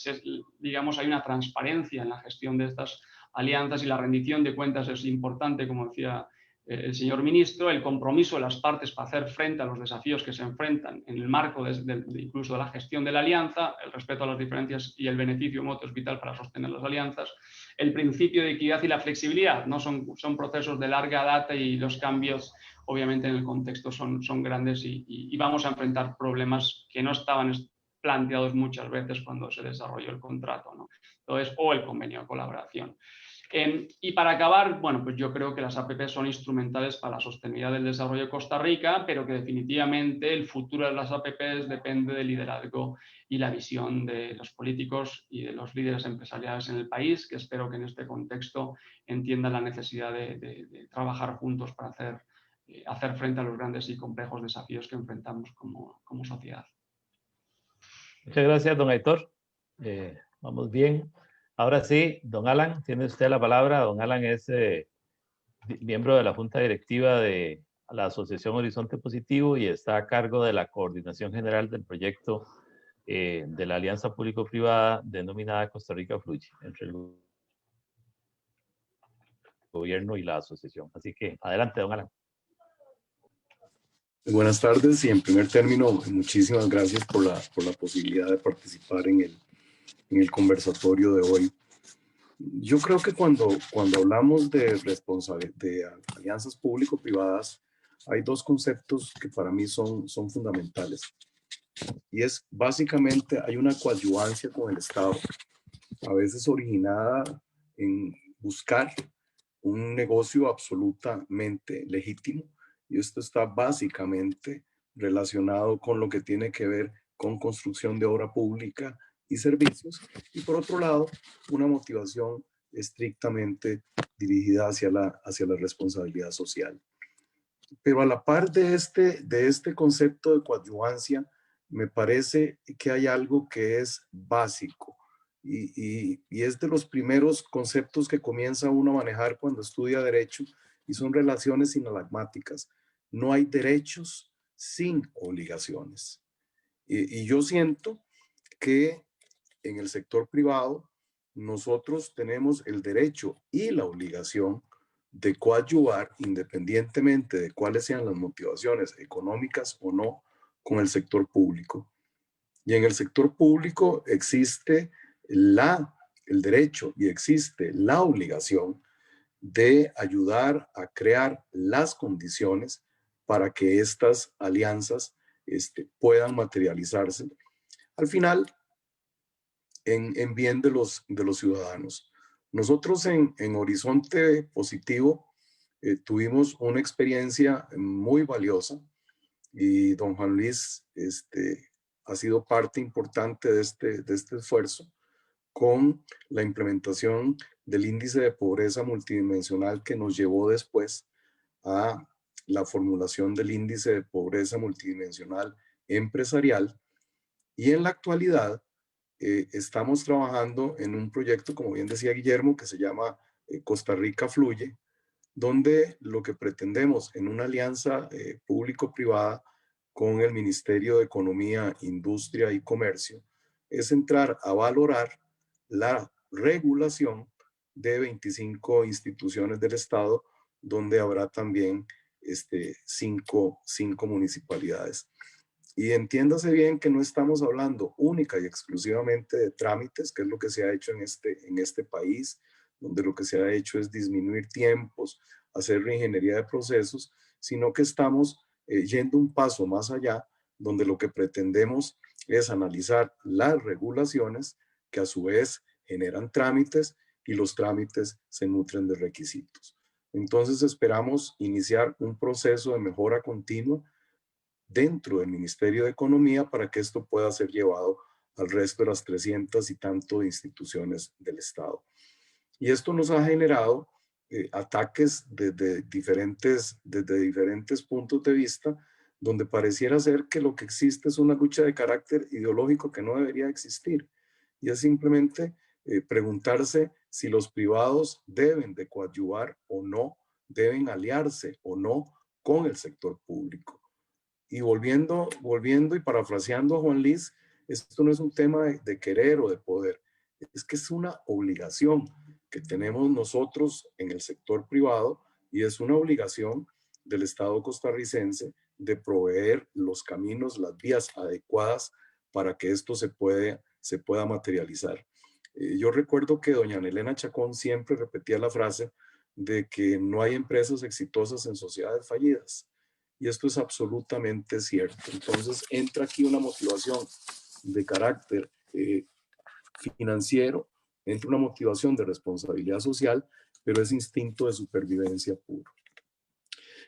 digamos, hay una transparencia en la gestión de estas alianzas, y la rendición de cuentas es importante, como decía el señor ministro, el compromiso de las partes para hacer frente a los desafíos que se enfrentan en el marco incluso de la gestión de la alianza, el respeto a las diferencias y el beneficio mutuo es vital para sostener las alianzas, el principio de equidad y la flexibilidad, ¿no? Son procesos de larga data, y los cambios obviamente en el contexto son grandes, y vamos a enfrentar problemas que no estaban planteados muchas veces cuando se desarrolló el contrato, ¿no? Entonces, o el convenio de colaboración. Y para acabar, bueno, pues yo creo que las APP son instrumentales para la sostenibilidad del desarrollo de Costa Rica, pero que definitivamente el futuro de las APP depende del liderazgo y la visión de los políticos y de los líderes empresariales en el país, que espero que en este contexto entiendan la necesidad de trabajar juntos para hacer frente a los grandes y complejos desafíos que enfrentamos como sociedad. Muchas gracias, don Aitor. Vamos bien. Ahora sí, don Alan, tiene usted la palabra. Don Alan es miembro de la Junta Directiva de la Asociación Horizonte Positivo y está a cargo de la coordinación general del proyecto de la Alianza Público-Privada denominada Costa Rica Fluye, entre el gobierno y la asociación. Así que adelante, don Alan. Buenas tardes, y en primer término, muchísimas gracias por la posibilidad de participar en el conversatorio de hoy. Yo creo que cuando hablamos de alianzas público-privadas, hay dos conceptos que para mí son fundamentales. Y es básicamente, hay una coadyuvancia con el Estado, a veces originada en buscar un negocio absolutamente legítimo, y esto está básicamente relacionado con lo que tiene que ver con construcción de obra pública y servicios, y por otro lado, una motivación estrictamente dirigida hacia la responsabilidad social. Pero a la par de este concepto de coadyuvancia, me parece que hay algo que es básico, y es de los primeros conceptos que comienza uno a manejar cuando estudia derecho, y son relaciones sinalagmáticas. No hay derechos sin obligaciones. Y yo siento que en el sector privado nosotros tenemos el derecho y la obligación de coadyuvar, independientemente de cuáles sean las motivaciones económicas o no, con el sector público. Y en el sector público existe el derecho y existe la obligación de ayudar a crear las condiciones para que estas alianzas puedan materializarse al final en bien de los ciudadanos. Nosotros en Horizonte Positivo tuvimos una experiencia muy valiosa, y don Juan Luis ha sido parte importante de este esfuerzo con la implementación del índice de pobreza multidimensional, que nos llevó después a la formulación del índice de pobreza multidimensional empresarial. Y en la actualidad estamos trabajando en un proyecto, como bien decía Guillermo, que se llama Costa Rica Fluye, donde lo que pretendemos en una alianza público-privada con el Ministerio de Economía, Industria y Comercio es entrar a valorar la regulación de 25 instituciones del Estado, donde habrá también 5 municipalidades. Y entiéndase bien que no estamos hablando única y exclusivamente de trámites, que es lo que se ha hecho en este país, donde lo que se ha hecho es disminuir tiempos, hacer reingeniería de procesos, sino que estamos yendo un paso más allá, donde lo que pretendemos es analizar las regulaciones que a su vez generan trámites y los trámites se nutren de requisitos. Entonces esperamos iniciar un proceso de mejora continua dentro del Ministerio de Economía para que esto pueda ser llevado al resto de las 300 y tanto instituciones del Estado. Y esto nos ha generado ataques desde diferentes puntos de vista, donde pareciera ser que lo que existe es una lucha de carácter ideológico que no debería existir. Y es simplemente preguntarse si los privados deben de coadyuvar o no, deben aliarse o no con el sector público. Y volviendo y parafraseando a Juan Liz, esto no es un tema de querer o de poder, es que es una obligación que tenemos nosotros en el sector privado y es una obligación del Estado costarricense de proveer los caminos, las vías adecuadas para que esto se pueda materializar. Yo recuerdo que doña Elena Chacón siempre repetía la frase de que no hay empresas exitosas en sociedades fallidas. Y esto es absolutamente cierto. Entonces entra aquí una motivación de carácter financiero, entra una motivación de responsabilidad social, pero es instinto de supervivencia puro.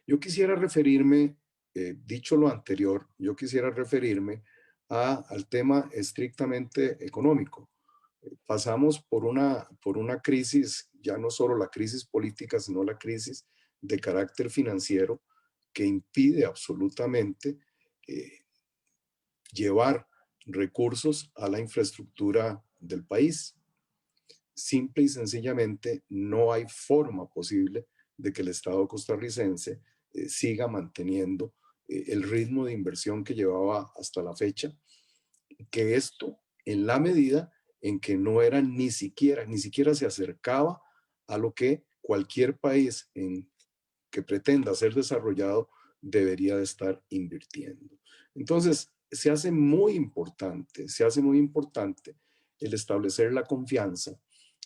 Yo quisiera referirme, dicho lo anterior, yo quisiera referirme al tema estrictamente económico. Pasamos por una crisis, ya no solo la crisis política, sino la crisis de carácter financiero, que impide absolutamente llevar recursos a la infraestructura del país. Simple y sencillamente no hay forma posible de que el Estado costarricense siga manteniendo el ritmo de inversión que llevaba hasta la fecha, que esto en la medida en que no era ni siquiera se acercaba a lo que cualquier país que pretenda ser desarrollado debería de estar invirtiendo. Entonces, se hace muy importante el establecer la confianza,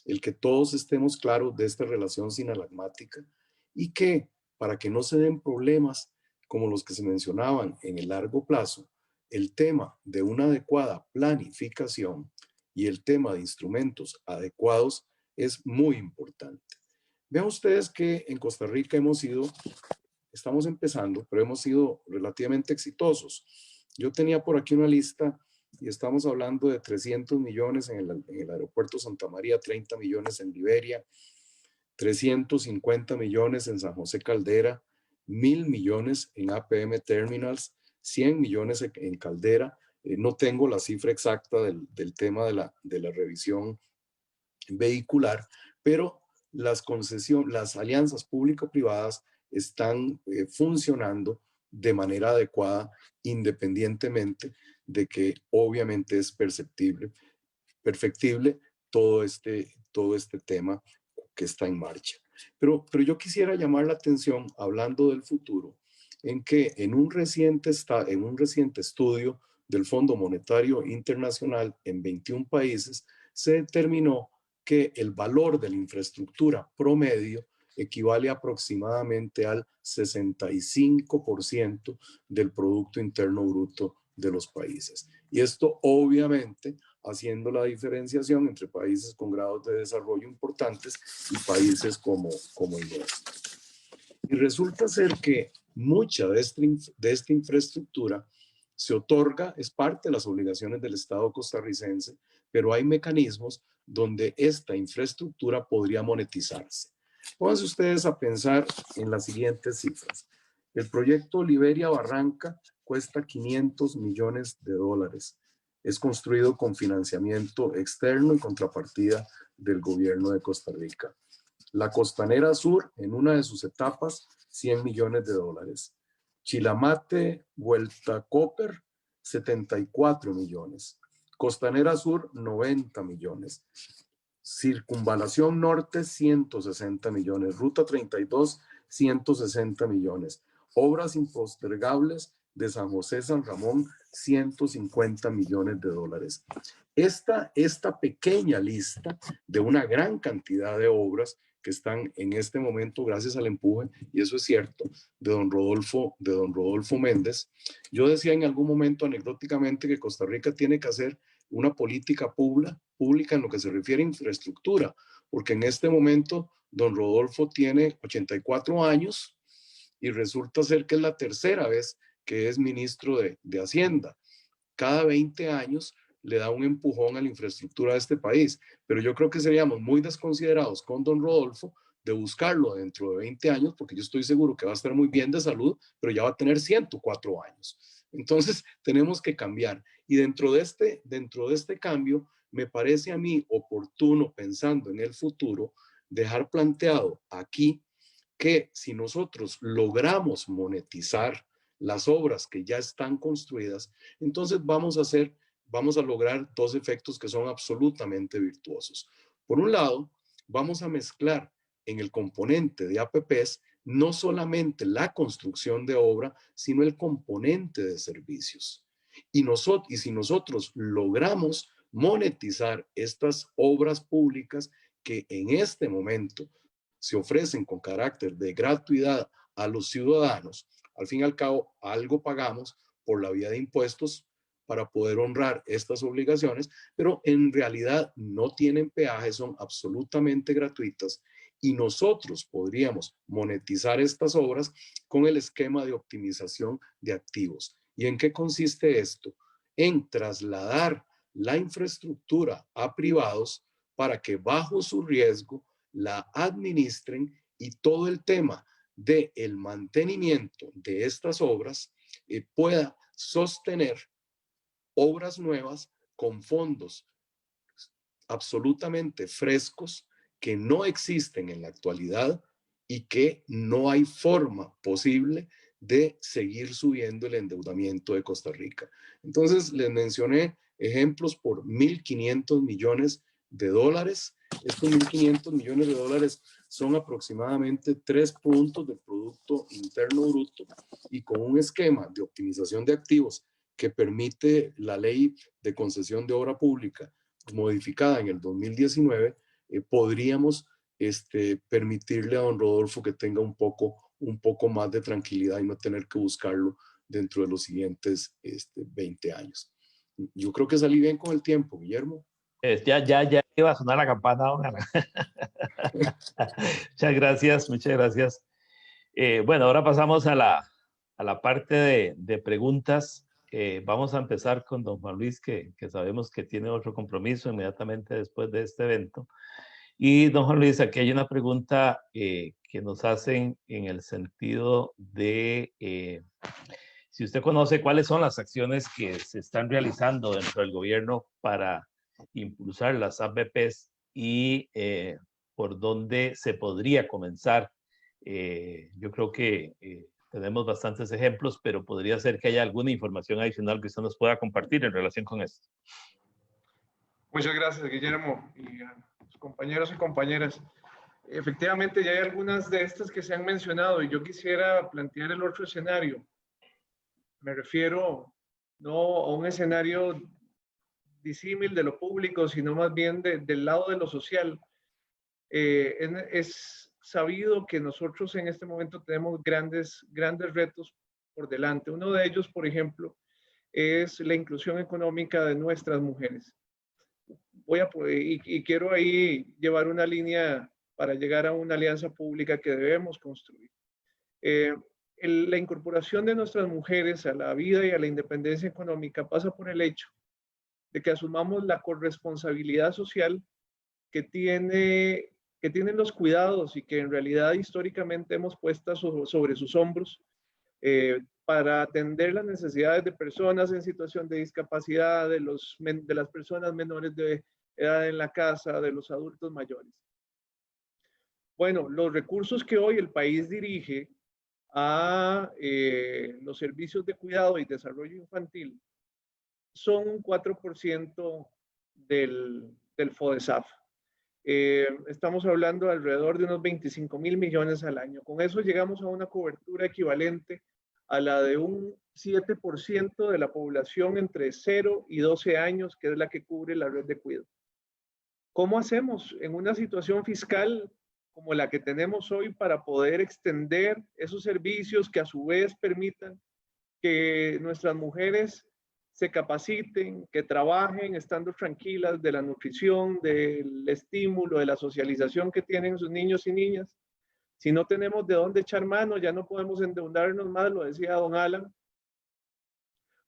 el que todos estemos claros de esta relación sinalagmática y que para que no se den problemas como los que se mencionaban en el largo plazo, el tema de una adecuada planificación y el tema de instrumentos adecuados es muy importante. Vean ustedes que en Costa Rica estamos empezando, pero hemos sido relativamente exitosos. Yo tenía por aquí una lista y estamos hablando de 300 millones en el aeropuerto Santa María, 30 millones en Liberia, 350 millones en San José Caldera, 1.000 millones en APM Terminals, 100 millones en Caldera. No tengo la cifra exacta del tema de la revisión vehicular, pero las alianzas público-privadas están funcionando de manera adecuada, independientemente de que obviamente es perfectible todo este tema que está en marcha. Pero yo quisiera llamar la atención, hablando del futuro, en que en un reciente estudio del Fondo Monetario Internacional en 21 países se determinó que el valor de la infraestructura promedio equivale aproximadamente al 65% del Producto Interno Bruto de los países. Y esto obviamente haciendo la diferenciación entre países con grados de desarrollo importantes y países como el nuestro. Y resulta ser que mucha de esta infraestructura se otorga, es parte de las obligaciones del Estado costarricense, pero hay mecanismos donde esta infraestructura podría monetizarse. Pónganse ustedes a pensar en las siguientes cifras. El proyecto Liberia Barranca cuesta $500 millones. Es construido con financiamiento externo y contrapartida del gobierno de Costa Rica. La Costanera Sur, en una de sus etapas, $100 millones. Chilamate, Vuelta Copper, 74 millones. Costanera Sur, 90 millones. Circunvalación Norte, 160 millones. Ruta 32, 160 millones. Obras impostergables de San José, San Ramón, 150 millones de dólares. Esta pequeña lista de una gran cantidad de obras que están en este momento gracias al empuje, y eso es cierto, de don Rodolfo Méndez. Yo decía en algún momento anecdóticamente que Costa Rica tiene que hacer una política pública en lo que se refiere a infraestructura, porque en este momento don Rodolfo tiene 84 años y resulta ser que es la tercera vez que es ministro de Hacienda. Cada 20 años le da un empujón a la infraestructura de este país, pero yo creo que seríamos muy desconsiderados con don Rodolfo de buscarlo dentro de 20 años, porque yo estoy seguro que va a estar muy bien de salud, pero ya va a tener 104 años. Entonces tenemos que cambiar. Y dentro de este cambio, me parece a mí oportuno, pensando en el futuro, dejar planteado aquí que si nosotros logramos monetizar las obras que ya están construidas, entonces vamos a lograr dos efectos que son absolutamente virtuosos. Por un lado, vamos a mezclar en el componente de APPs no solamente la construcción de obra, sino el componente de servicios. Y si nosotros logramos monetizar estas obras públicas que en este momento se ofrecen con carácter de gratuidad a los ciudadanos, al fin y al cabo algo pagamos por la vía de impuestos para poder honrar estas obligaciones, pero en realidad no tienen peaje, son absolutamente gratuitas y nosotros podríamos monetizar estas obras con el esquema de optimización de activos. ¿Y en qué consiste esto? En trasladar la infraestructura a privados para que bajo su riesgo la administren y todo el tema del mantenimiento de estas obras pueda sostener obras nuevas con fondos absolutamente frescos que no existen en la actualidad y que no hay forma posible de seguir subiendo el endeudamiento de Costa Rica. Entonces, les mencioné ejemplos por 1.500 millones de dólares. Estos 1.500 millones de dólares son aproximadamente 3 puntos del Producto Interno Bruto y con un esquema de optimización de activos que permite la ley de concesión de obra pública modificada en el 2019, podríamos permitirle a don Rodolfo que tenga un poco más de tranquilidad y no tener que buscarlo dentro de los siguientes 20 años. Yo creo que salí bien con el tiempo, Guillermo. Ya iba a sonar la campana ahora. Muchas gracias, muchas gracias. Bueno, ahora pasamos a la parte de preguntas. Vamos a empezar con don Juan Luis, que sabemos que tiene otro compromiso inmediatamente después de este evento. Y don Juan Luis, aquí hay una pregunta que nos hacen en el sentido de si usted conoce cuáles son las acciones que se están realizando dentro del gobierno para impulsar las APPs y por dónde se podría comenzar. Yo creo que tenemos bastantes ejemplos, pero podría ser que haya alguna información adicional que usted nos pueda compartir en relación con esto. Muchas gracias, Guillermo, y a los compañeros y compañeras. Efectivamente, ya hay algunas de estas que se han mencionado y yo quisiera plantear el otro escenario. Me refiero no a un escenario disímil de lo público, sino más bien del lado de lo social. Es sabido que nosotros en este momento tenemos grandes retos por delante. Uno de ellos, por ejemplo, es la inclusión económica de nuestras mujeres. Y quiero ahí llevar una línea para llegar a una alianza pública que debemos construir. La incorporación de nuestras mujeres a la vida y a la independencia económica pasa por el hecho de que asumamos la corresponsabilidad social que tienen los cuidados y que en realidad históricamente hemos puesto sobre sus hombros para atender las necesidades de personas en situación de discapacidad, de las personas menores de edad en la casa, de los adultos mayores. Bueno, los recursos que hoy el país dirige a los servicios de cuidado y desarrollo infantil son un 4% del FODESAF. Estamos hablando de alrededor de unos 25.000 millones al año. Con eso llegamos a una cobertura equivalente a la de un 7% de la población entre 0 y 12 años, que es la que cubre la red de cuidado. ¿Cómo hacemos en una situación fiscal como la que tenemos hoy para poder extender esos servicios que a su vez permitan que nuestras mujeres se capaciten, que trabajen estando tranquilas de la nutrición, del estímulo, de la socialización que tienen sus niños y niñas? Si no tenemos de dónde echar mano, ya no podemos endeudarnos más, lo decía don Alan.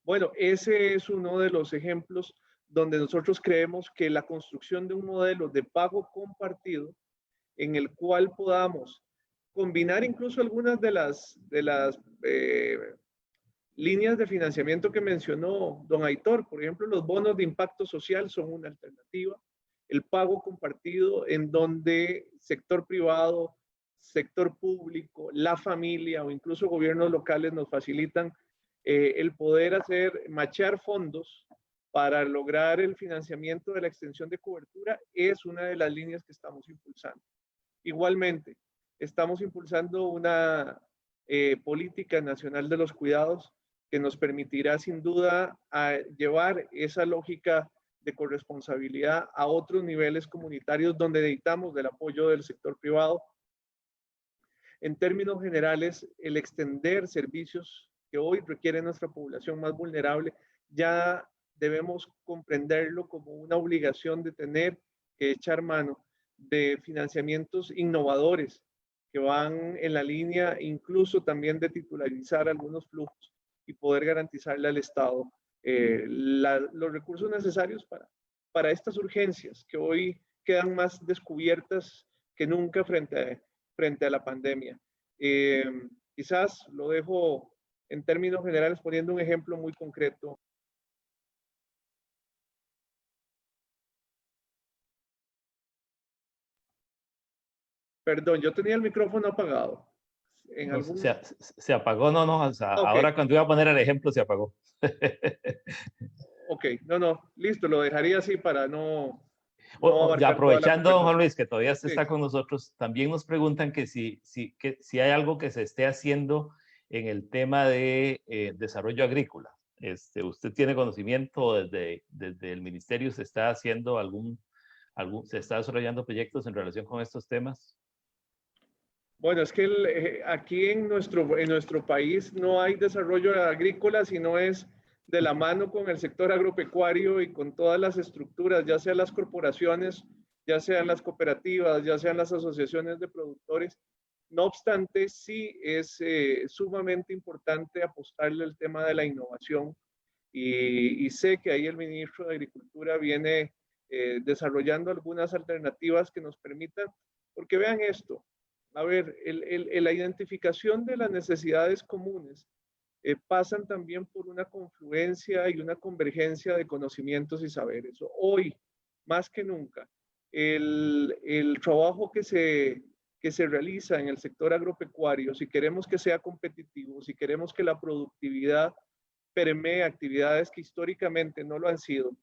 Bueno, ese es uno de los ejemplos donde nosotros creemos que la construcción de un modelo de pago compartido en el cual podamos combinar incluso algunas de las líneas de financiamiento que mencionó don Aitor. Por ejemplo, los bonos de impacto social son una alternativa. El pago compartido en donde sector privado, sector público, la familia o incluso gobiernos locales nos facilitan el poder machear fondos para lograr el financiamiento de la extensión de cobertura es una de las líneas que estamos impulsando. Igualmente, estamos impulsando una política nacional de los cuidados que nos permitirá sin duda llevar esa lógica de corresponsabilidad a otros niveles comunitarios donde necesitamos del apoyo del sector privado. En términos generales, el extender servicios que hoy requiere nuestra población más vulnerable, ya debemos comprenderlo como una obligación de tener que echar mano de financiamientos innovadores que van en la línea incluso también de titularizar algunos flujos y poder garantizarle al Estado los recursos necesarios para estas urgencias que hoy quedan más descubiertas que nunca frente a la pandemia. Quizás lo dejo en términos generales poniendo un ejemplo muy concreto. Perdón, yo tenía el micrófono apagado. Se apagó, no, o sea, okay. Ahora cuando iba a poner el ejemplo se apagó. Ok, no, listo, lo dejaría así para no ya aprovechando, don Juan Luis, que todavía está con nosotros, también nos preguntan que si hay algo que se esté haciendo en el tema de desarrollo agrícola. ¿Usted tiene conocimiento desde el ministerio? ¿Se está haciendo se está desarrollando proyectos en relación con estos temas? Bueno, es que aquí en nuestro país no hay desarrollo agrícola, sino es de la mano con el sector agropecuario y con todas las estructuras, ya sean las corporaciones, ya sean las cooperativas, ya sean las asociaciones de productores. No obstante, sí es sumamente importante apostarle al tema de la innovación y sé que ahí el ministro de Agricultura viene desarrollando algunas alternativas que nos permitan, porque vean esto, a ver, la identificación de las necesidades comunes pasan también por una confluencia y una convergencia de conocimientos y saberes. Hoy, más que nunca, el trabajo que se realiza en el sector agropecuario, si queremos que sea competitivo, si queremos que la productividad permee actividades que históricamente no lo han sido,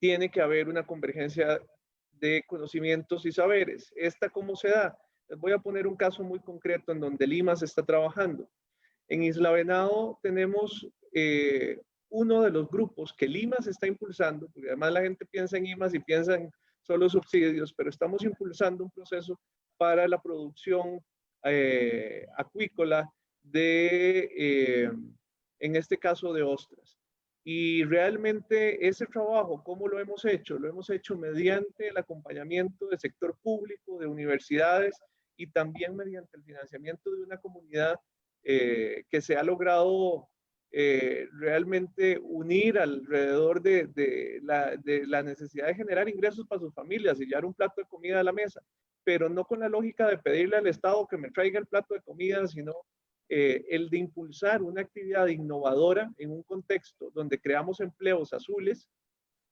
tiene que haber una convergencia de conocimientos y saberes. ¿Cómo se da? Les voy a poner un caso muy concreto en donde Limas está trabajando. En Isla Venado tenemos uno de los grupos que Limas está impulsando, porque además la gente piensa en IMAS y piensa en solo subsidios, pero estamos impulsando un proceso para la producción acuícola en este caso de ostras. Y realmente ese trabajo, ¿cómo lo hemos hecho? Lo hemos hecho mediante el acompañamiento del sector público, de universidades y también mediante el financiamiento de una comunidad que se ha logrado realmente unir alrededor de la necesidad de generar ingresos para sus familias y llevar un plato de comida a la mesa, pero no con la lógica de pedirle al Estado que me traiga el plato de comida, sino el de impulsar una actividad innovadora en un contexto donde creamos empleos azules,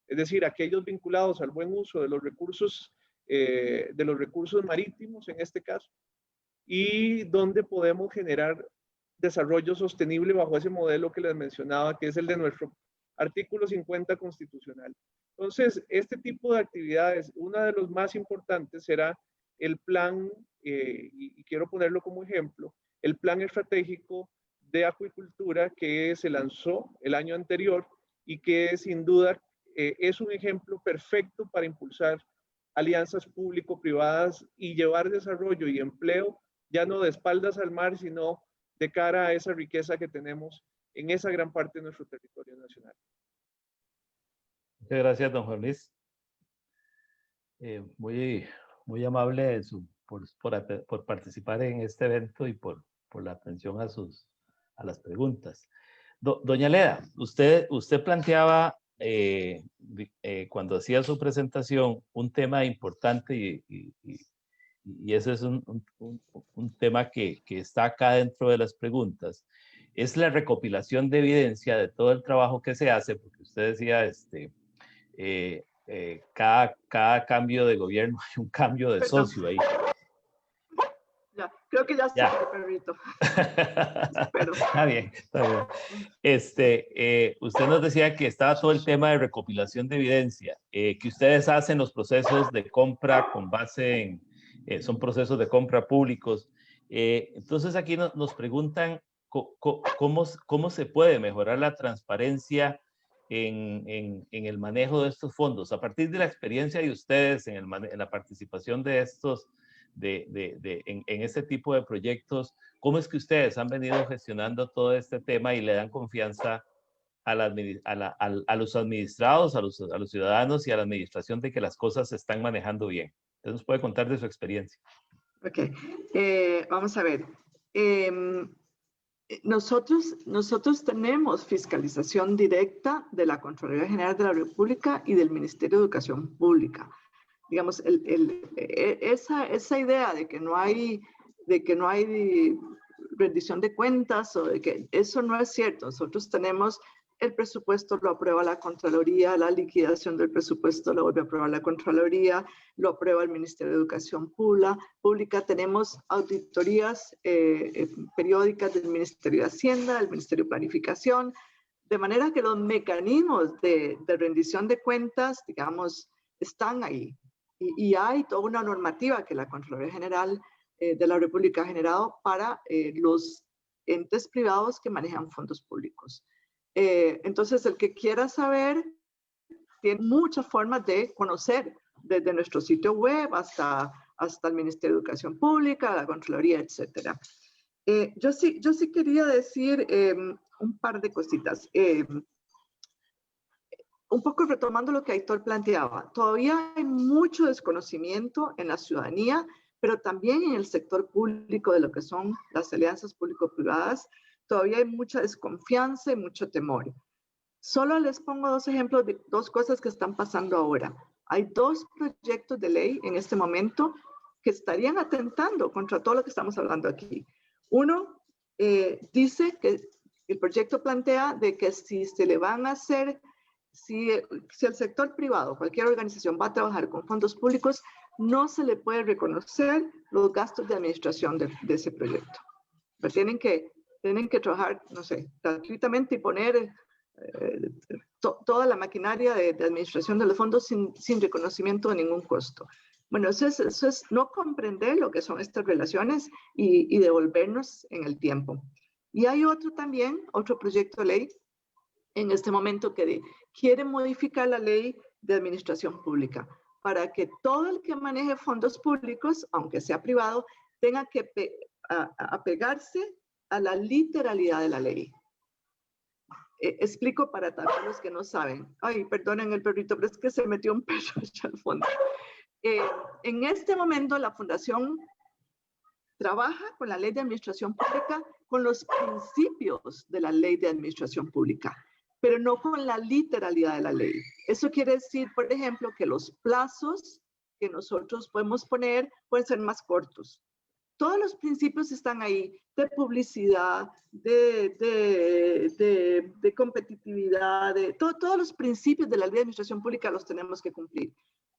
es decir, aquellos vinculados al buen uso de los recursos marítimos en este caso, y donde podemos generar desarrollo sostenible bajo ese modelo que les mencionaba, que es el de nuestro artículo 50 constitucional. Entonces, este tipo de actividades, una de los más importantes será el plan, y quiero ponerlo como ejemplo, el plan estratégico de acuicultura que se lanzó el año anterior y que sin duda es un ejemplo perfecto para impulsar alianzas público-privadas y llevar desarrollo y empleo ya no de espaldas al mar, sino de cara a esa riqueza que tenemos en esa gran parte de nuestro territorio nacional. Muchas gracias, don Juan Luis. Muy amable por participar en este evento y por la atención a las preguntas. Doña Leda, usted planteaba cuando hacía su presentación un tema importante y ese es un tema que está acá dentro de las preguntas. Es la recopilación de evidencia de todo el trabajo que se hace, porque usted decía, cada cambio de gobierno hay un cambio de socio ahí. Ya, creo que ya está el perrito. Pero... Está bien, está bien. Usted nos decía que estaba todo el tema de recopilación de evidencia, que ustedes hacen los procesos de compra con base en, son procesos de compra públicos. Entonces aquí nos preguntan cómo se puede mejorar la transparencia en el manejo de estos fondos, a partir de la experiencia de ustedes en la participación de estos, en este tipo de proyectos. ¿Cómo es que ustedes han venido gestionando todo este tema y le dan confianza a los administrados, a los ciudadanos y a la administración de que las cosas se están manejando bien? Usted nos puede contar de su experiencia. Ok, vamos a ver. Nosotros tenemos fiscalización directa de la Contraloría General de la República y del Ministerio de Educación Pública. Digamos, esa idea de que no hay rendición de cuentas o de que eso no es cierto. Nosotros tenemos el presupuesto, lo aprueba la Contraloría, la liquidación del presupuesto lo vuelve a aprobar la Contraloría, lo aprueba el Ministerio de Educación Pública. Tenemos auditorías periódicas del Ministerio de Hacienda, del Ministerio de Planificación, de manera que los mecanismos de rendición de cuentas, digamos, están ahí. Y hay toda una normativa que la Contraloría General de la República ha generado para los entes privados que manejan fondos públicos. Entonces, el que quiera saber, tiene muchas formas de conocer, desde nuestro sitio web hasta el Ministerio de Educación Pública, la Contraloría, etc. Yo sí quería decir un par de cositas. Un poco retomando lo que Aitor planteaba, todavía hay mucho desconocimiento en la ciudadanía, pero también en el sector público de lo que son las alianzas público-privadas. Todavía hay mucha desconfianza y mucho temor. Solo les pongo dos ejemplos de dos cosas que están pasando ahora. Hay dos proyectos de ley en este momento que estarían atentando contra todo lo que estamos hablando aquí. Uno dice que el proyecto plantea de que si se le van a hacer, si el sector privado, cualquier organización va a trabajar con fondos públicos, no se le puede reconocer los gastos de administración de ese proyecto. Pero tienen que trabajar, no sé, gratuitamente y poner toda la maquinaria de administración de los fondos sin reconocimiento de ningún costo. Bueno, eso es no comprender lo que son estas relaciones y devolvernos en el tiempo. Y hay otro proyecto de ley en este momento que quiere modificar la ley de administración pública para que todo el que maneje fondos públicos, aunque sea privado, tenga que apegarse a la literalidad de la ley. Explico para todos los que no saben. Ay, perdonen el perrito, pero es que se metió un perro allá al fondo. En este momento la Fundación trabaja con la ley de administración pública, con los principios de la ley de administración pública, pero no con la literalidad de la ley. Eso quiere decir, por ejemplo, que los plazos que nosotros podemos poner pueden ser más cortos. Todos los principios están ahí, de publicidad, de competitividad, todos los principios de la ley de administración pública los tenemos que cumplir.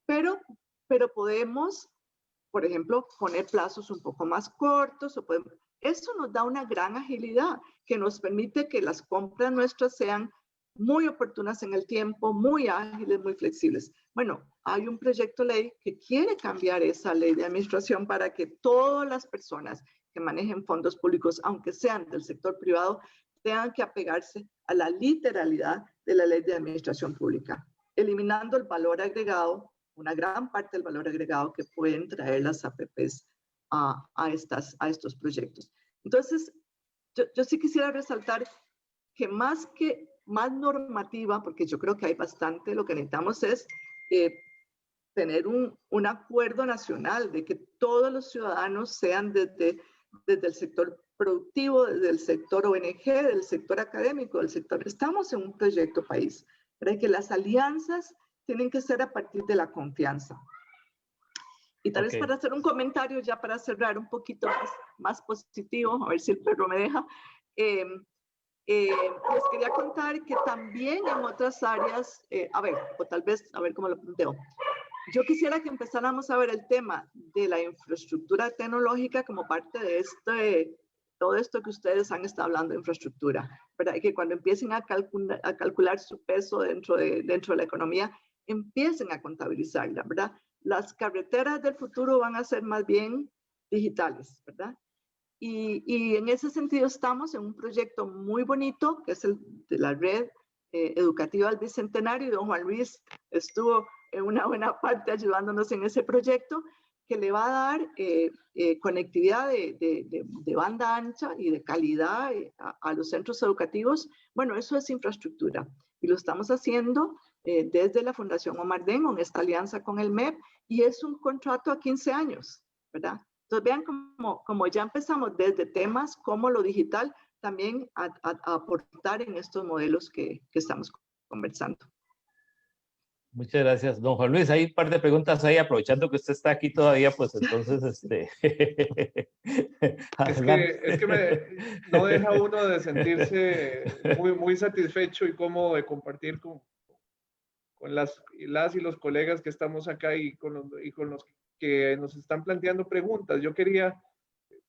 Pero podemos, por ejemplo, poner plazos un poco más cortos. Eso nos da una gran agilidad que nos permite que las compras nuestras sean muy oportunas en el tiempo, muy ágiles, muy flexibles. Bueno, hay un proyecto de ley que quiere cambiar esa ley de administración para que todas las personas que manejen fondos públicos, aunque sean del sector privado, tengan que apegarse a la literalidad de la ley de administración pública, eliminando el valor agregado, una gran parte del valor agregado que pueden traer las APPs a estos proyectos. Entonces, yo sí quisiera resaltar que más normativa, porque yo creo que hay bastante, lo que necesitamos es tener un acuerdo nacional de que todos los ciudadanos sean desde el sector productivo, desde el sector ONG, del sector académico, del sector. Estamos en un proyecto país, ¿verdad? Que las alianzas tienen que ser a partir de la confianza. Y tal vez para hacer un comentario, ya para cerrar un poquito más positivo, a ver si el perro me deja, les quería contar que también en otras áreas, o tal vez, a ver cómo lo planteo. Yo quisiera que empezáramos a ver el tema de la infraestructura tecnológica como parte de todo esto que ustedes han estado hablando de infraestructura, ¿verdad? Y que cuando empiecen a calcular su peso dentro de la economía, empiecen a contabilizarla, ¿verdad? Las carreteras del futuro van a ser más bien digitales, ¿verdad? Y en ese sentido estamos en un proyecto muy bonito, que es el de la red educativa del Bicentenario, y don Juan Luis estuvo en una buena parte ayudándonos en ese proyecto, que le va a dar conectividad de banda ancha y de calidad a los centros educativos. Bueno, eso es infraestructura, y lo estamos haciendo desde la Fundación Omar Den, con esta alianza con el MEP, y es un contrato a 15 años, ¿verdad? Entonces vean como ya empezamos desde temas como lo digital, también a aportar en estos modelos que estamos conversando. Muchas gracias, don Juan Luis. Hay un par de preguntas ahí, aprovechando que usted está aquí todavía, pues entonces, es que no deja uno de sentirse muy satisfecho y cómodo de compartir con las y los colegas que estamos acá y con los que nos están planteando preguntas. Yo quería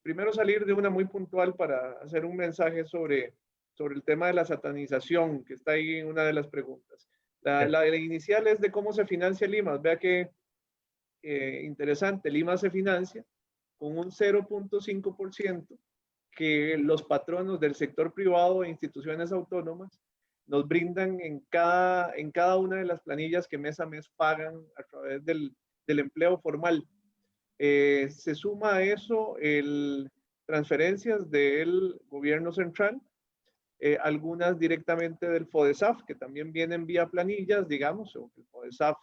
primero salir de una muy puntual para hacer un mensaje sobre el tema de la satanización, que está ahí en una de las preguntas. La inicial es de cómo se financia Limas. Vea que interesante, Limas se financia con un 0.5% que los patronos del sector privado e instituciones autónomas nos brindan en cada una de las planillas que mes a mes pagan a través del empleo formal. Se suma a eso transferencias del gobierno central, algunas directamente del FODESAF, que también vienen vía planillas, digamos, o el FODESAF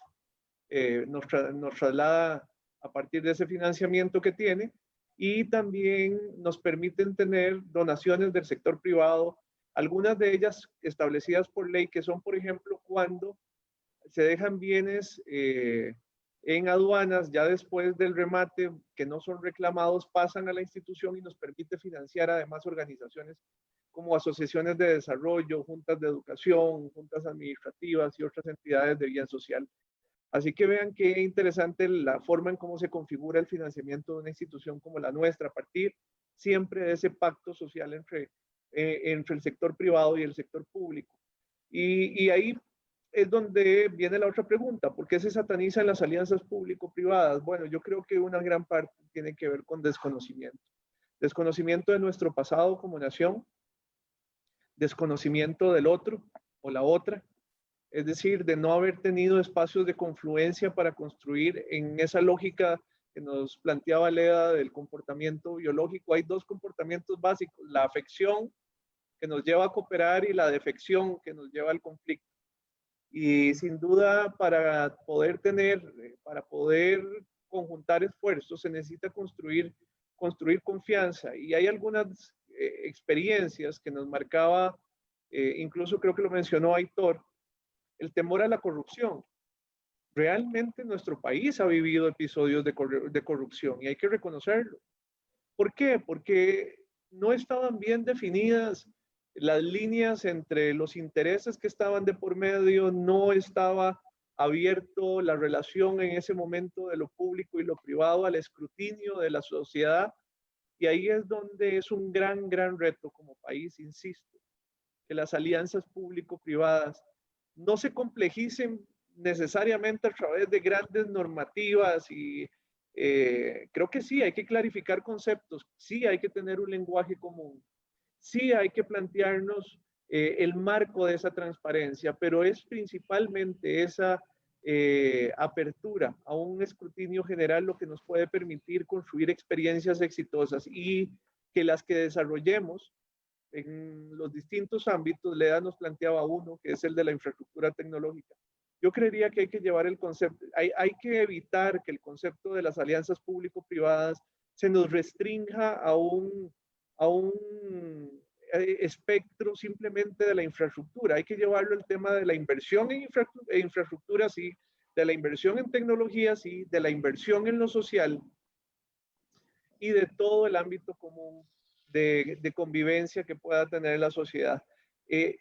nos traslada a partir de ese financiamiento que tiene, y también nos permiten tener donaciones del sector privado, algunas de ellas establecidas por ley, que son, por ejemplo, cuando se dejan bienes en aduanas, ya después del remate, que no son reclamados, pasan a la institución y nos permite financiar además organizaciones como asociaciones de desarrollo, juntas de educación, juntas administrativas y otras entidades de bien social. Así que vean qué interesante la forma en cómo se configura el financiamiento de una institución como la nuestra, a partir siempre de ese pacto social entre el sector privado y el sector público. Y ahí es donde viene la otra pregunta: ¿por qué se satanizan las alianzas público-privadas? Bueno, yo creo que una gran parte tiene que ver con desconocimiento. Desconocimiento de nuestro pasado como nación, desconocimiento del otro o la otra, es decir, de no haber tenido espacios de confluencia para construir en esa lógica que nos planteaba Leda del comportamiento biológico. Hay dos comportamientos básicos: la afección, que nos lleva a cooperar, y la defección, que nos lleva al conflicto. Y sin duda, para poder conjuntar esfuerzos, se necesita construir confianza. Y hay algunas experiencias que nos marcaba, incluso creo que lo mencionó Aitor, el temor a la corrupción. Realmente nuestro país ha vivido episodios de corrupción, y hay que reconocerlo. ¿Por qué? Porque no estaban bien definidas las líneas entre los intereses que estaban de por medio, no estaba abierto la relación en ese momento de lo público y lo privado al escrutinio de la sociedad, y ahí es donde es un gran reto como país, insisto. que las alianzas público-privadas no se complejicen necesariamente a través de grandes normativas y creo que sí, hay que clarificar conceptos, sí hay que tener un lenguaje común, sí hay que plantearnos el marco de esa transparencia, pero es principalmente esa apertura a un escrutinio general lo que nos puede permitir construir experiencias exitosas y que las que desarrollemos en los distintos ámbitos. Leda nos planteaba uno, que es el de la infraestructura tecnológica. Yo creería que hay que llevar el concepto, hay que evitar que el concepto de las alianzas público-privadas se nos restrinja a un espectro simplemente de la infraestructura. Hay que llevarlo al tema de la inversión en infraestructura, sí, de la inversión en tecnología, sí, de la inversión en lo social y de todo el ámbito común de convivencia que pueda tener la sociedad.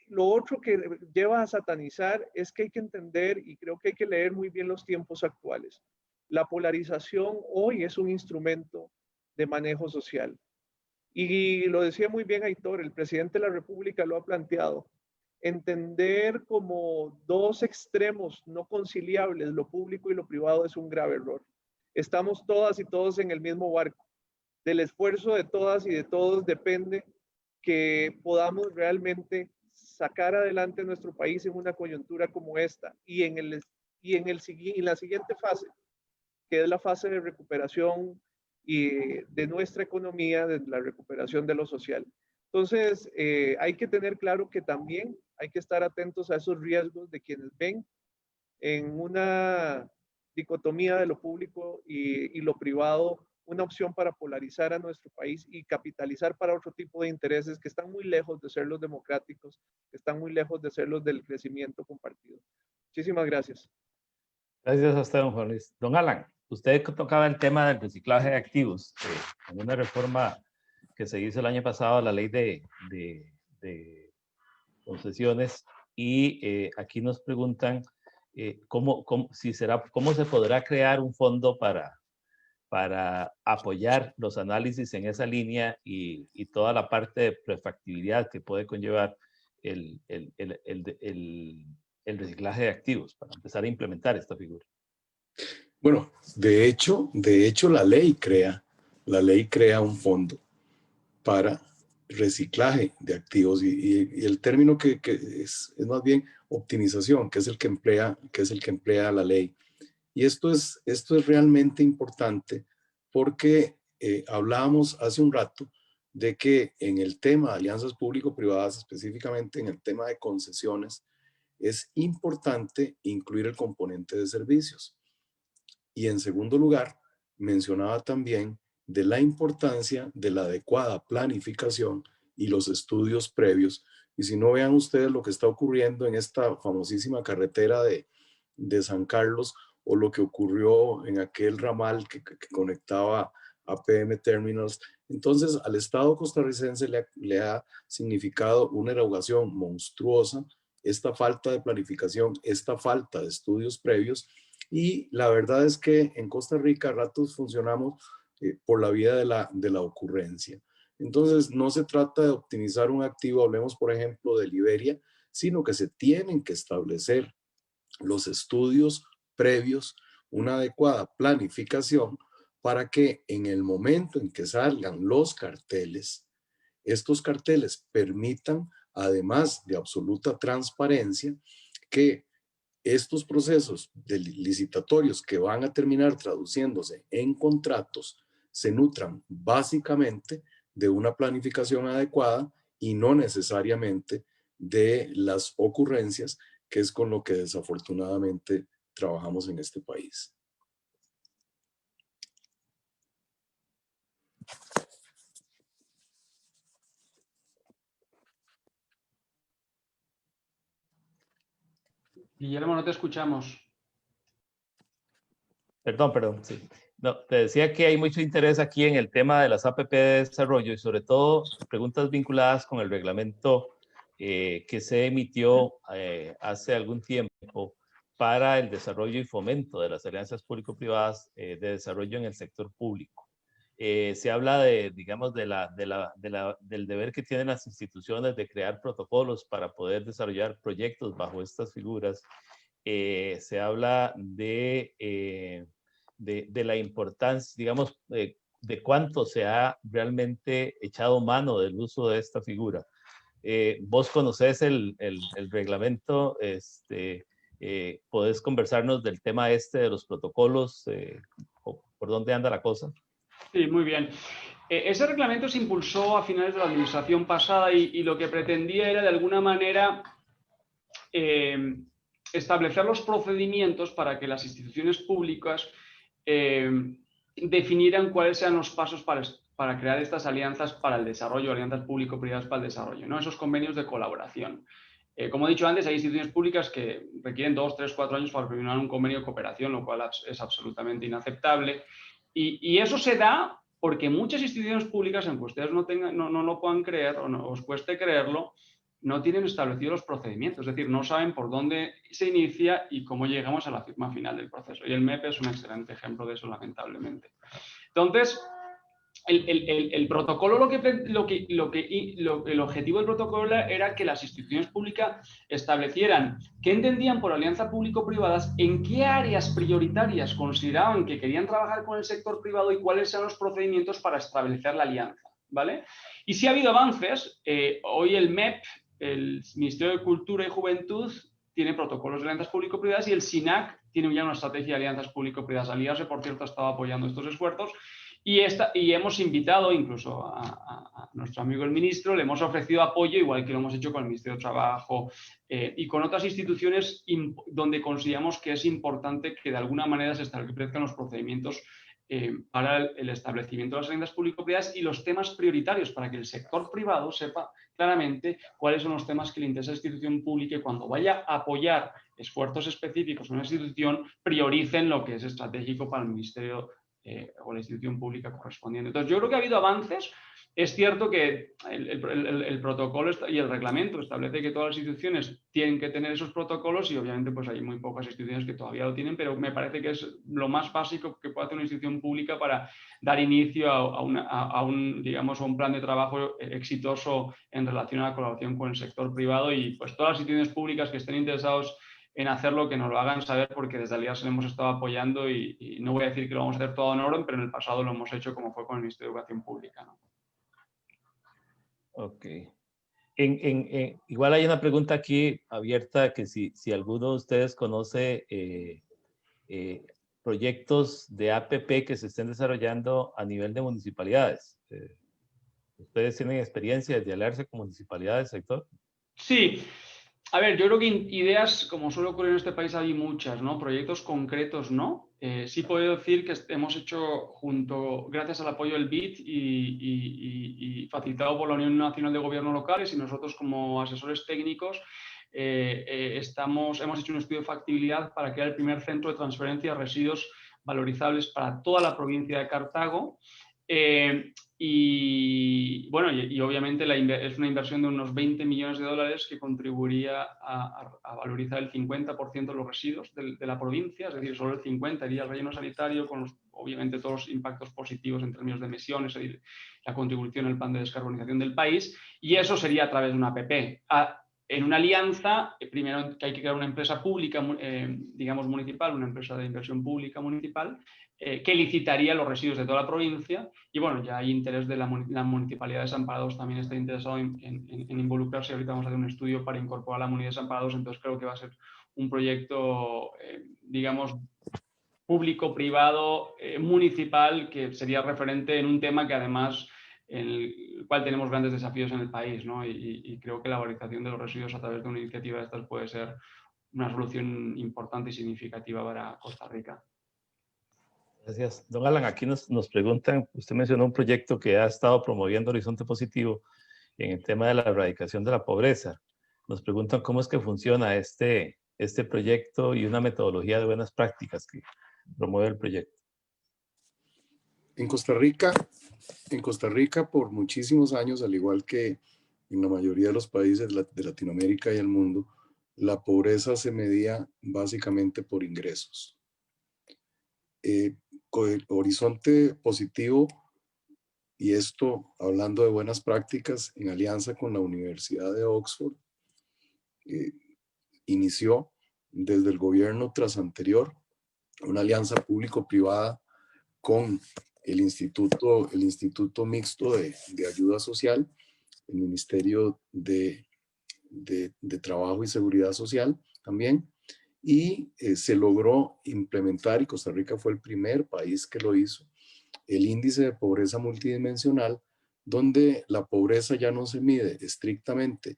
Lo otro que lleva a satanizar es que hay que entender, y creo que hay que leer muy bien los tiempos actuales. La polarización hoy es un instrumento de manejo social. Y lo decía muy bien Aitor, el presidente de la República lo ha planteado. Entender como dos extremos no conciliables, lo público y lo privado, es un grave error. Estamos todas y todos en el mismo barco. Del esfuerzo de todas y de todos depende que podamos realmente sacar adelante nuestro país en una coyuntura como esta y en la siguiente fase, que es la fase de recuperación y de nuestra economía, de la recuperación de lo social. Entonces, hay que tener claro que también hay que estar atentos a esos riesgos de quienes ven en una dicotomía de lo público y lo privado una opción para polarizar a nuestro país y capitalizar para otro tipo de intereses que están muy lejos de ser los democráticos, que están muy lejos de ser los del crecimiento compartido. Muchísimas gracias. Gracias a usted, don Juan Luis. Don Alan, usted tocaba el tema del reciclaje de activos. En una reforma que se hizo el año pasado a la ley de concesiones, y aquí nos preguntan cómo se podrá crear un fondo para apoyar los análisis en esa línea y toda la parte de prefactibilidad que puede conllevar el reciclaje de activos para empezar a implementar esta figura. Bueno, de hecho la ley crea un fondo para reciclaje de activos y el término que es más bien optimización, que es el que emplea la ley. Y esto es realmente importante porque hablábamos hace un rato de que en el tema de alianzas público-privadas, específicamente en el tema de concesiones, es importante incluir el componente de servicios. Y en segundo lugar, mencionaba también de la importancia de la adecuada planificación y los estudios previos. Y si no, vean ustedes lo que está ocurriendo en esta famosísima carretera de San Carlos, o lo que ocurrió en aquel ramal que conectaba a PM Terminals. Entonces, al Estado costarricense le ha significado una erogación monstruosa esta falta de planificación, esta falta de estudios previos, y la verdad es que en Costa Rica a ratos funcionamos por la vía de la ocurrencia. Entonces, no se trata de optimizar un activo, hablemos por ejemplo de Liberia, sino que se tienen que establecer los estudios previos, una adecuada planificación para que en el momento en que salgan los carteles, estos carteles permitan, además de absoluta transparencia, que estos procesos licitatorios que van a terminar traduciéndose en contratos se nutran básicamente de una planificación adecuada y no necesariamente de las ocurrencias, que es con lo que desafortunadamente trabajamos en este país. Guillermo, no te escuchamos. Perdón, sí. No, te decía que hay mucho interés aquí en el tema de las APP de desarrollo y sobre todo preguntas vinculadas con el reglamento que se emitió hace algún tiempo para el desarrollo y fomento de las alianzas público-privadas de desarrollo en el sector público. Se habla de, digamos, del deber que tienen las instituciones de crear protocolos para poder desarrollar proyectos bajo estas figuras. Se habla de la importancia, digamos, de cuánto se ha realmente echado mano del uso de esta figura. Vos conocés el reglamento, podés conversarnos del tema de los protocolos, por dónde anda la cosa. Sí, muy bien. Ese reglamento se impulsó a finales de la administración pasada y lo que pretendía era de alguna manera establecer los procedimientos para que las instituciones públicas definieran cuáles sean los pasos para crear estas alianzas para el desarrollo, alianzas público-privadas para el desarrollo, ¿no? Esos convenios de colaboración. Como he dicho antes, hay instituciones públicas que requieren 2, 3, 4 años para firmar un convenio de cooperación, lo cual es absolutamente inaceptable. Y eso se da porque muchas instituciones públicas, aunque ustedes no lo puedan creer o no os cueste creerlo, no tienen establecidos los procedimientos, es decir, no saben por dónde se inicia y cómo llegamos a la firma final del proceso. Y el MEP es un excelente ejemplo de eso, lamentablemente. Entonces, el protocolo, el objetivo del protocolo era que las instituciones públicas establecieran qué entendían por alianza público-privadas, en qué áreas prioritarias consideraban que querían trabajar con el sector privado y cuáles eran los procedimientos para establecer la alianza, ¿vale? Y si ha habido avances, hoy el MEP, el Ministerio de Cultura y Juventud, tiene protocolos de alianzas público-privadas y el SINAC tiene ya una estrategia de alianzas público-privadas. Aliarse, por cierto, ha estado apoyando estos esfuerzos. Y hemos invitado incluso a nuestro amigo el ministro, le hemos ofrecido apoyo, igual que lo hemos hecho con el Ministerio de Trabajo y con otras instituciones donde consideramos que es importante que de alguna manera se establezcan los procedimientos para el establecimiento de las alianzas público-privadas y los temas prioritarios para que el sector privado sepa claramente cuáles son los temas que le interesa a la institución pública y cuando vaya a apoyar esfuerzos específicos en una institución, prioricen lo que es estratégico para el Ministerio o la institución pública correspondiente. Entonces, yo creo que ha habido avances. Es cierto que el protocolo y el reglamento establece que todas las instituciones tienen que tener esos protocolos y obviamente pues hay muy pocas instituciones que todavía lo tienen, pero me parece que es lo más básico que puede hacer una institución pública para dar inicio a un plan de trabajo exitoso en relación a la colaboración con el sector privado y pues todas las instituciones públicas que estén interesados en hacerlo, que nos lo hagan saber, porque desde Alianza le hemos estado apoyando y no voy a decir que lo vamos a hacer todo en orden, pero en el pasado lo hemos hecho como fue con el Ministerio de Educación Pública, ¿no? Ok. Igual hay una pregunta aquí abierta que si alguno de ustedes conoce proyectos de APP que se estén desarrollando a nivel de municipalidades. ¿Ustedes tienen experiencia de aliarse con municipalidades del sector? Sí. A ver, yo creo que ideas, como suele ocurrir en este país, hay muchas, ¿no? Proyectos concretos, ¿no? Sí puedo decir que hemos hecho gracias al apoyo del BID y facilitado por la Unión Nacional de Gobiernos Locales y nosotros como asesores técnicos, hemos hecho un estudio de factibilidad para crear el primer centro de transferencia de residuos valorizables para toda la provincia de Cartago. Y bueno, y obviamente es una inversión de unos 20 millones de dólares que contribuiría a valorizar el 50% de los residuos de la provincia, es decir, solo el 50% iría al relleno sanitario, con obviamente todos los impactos positivos en términos de emisiones, es decir, la contribución al plan de descarbonización del país, y eso sería a través de una APP. En una alianza, primero que hay que crear una empresa pública, digamos municipal, una empresa de inversión pública municipal, que licitaría los residuos de toda la provincia y bueno, ya hay interés de la Municipalidad de Desamparados, también está interesado en involucrarse. Ahorita vamos a hacer un estudio para incorporar a la Municipalidad de Desamparados, entonces creo que va a ser un proyecto, digamos, público-privado, municipal, que sería referente en un tema que además en el cual tenemos grandes desafíos en el país, ¿no? Y creo que la valorización de los residuos a través de una iniciativa de estas puede ser una solución importante y significativa para Costa Rica. Gracias. Don Alan, aquí nos preguntan, usted mencionó un proyecto que ha estado promoviendo Horizonte Positivo en el tema de la erradicación de la pobreza. Nos preguntan cómo es que funciona este proyecto y una metodología de buenas prácticas que promueve el proyecto. En Costa Rica por muchísimos años, al igual que en la mayoría de los países de Latinoamérica y el mundo, la pobreza se medía básicamente por ingresos. Horizonte Positivo y esto, hablando de buenas prácticas, en alianza con la Universidad de Oxford, inició desde el gobierno tras anterior una alianza público-privada con el Instituto Mixto de Ayuda Social, el Ministerio de Trabajo y Seguridad Social también, y se logró implementar, y Costa Rica fue el primer país que lo hizo, el índice de pobreza multidimensional, donde la pobreza ya no se mide estrictamente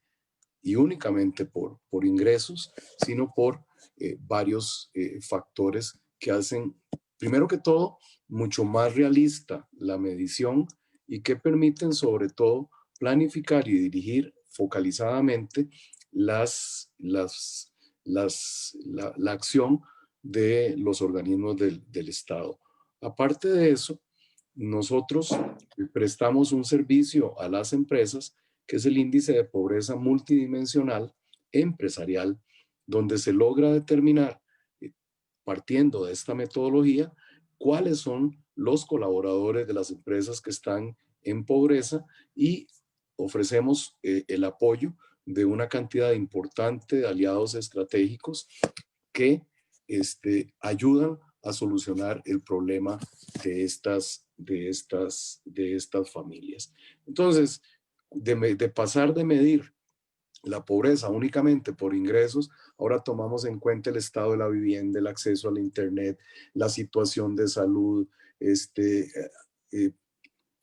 y únicamente por ingresos, sino por varios factores que hacen, primero que todo, mucho más realista la medición y que permiten sobre todo planificar y dirigir focalizadamente la acción de los organismos del Estado. Aparte de eso, nosotros prestamos un servicio a las empresas que es el índice de pobreza multidimensional empresarial, donde se logra determinar, partiendo de esta metodología, cuáles son los colaboradores de las empresas que están en pobreza y ofrecemos el apoyo de una cantidad importante de aliados estratégicos que ayudan a solucionar el problema de estas familias. Entonces, de pasar de medir la pobreza únicamente por ingresos, ahora tomamos en cuenta el estado de la vivienda, el acceso al internet, la situación de salud,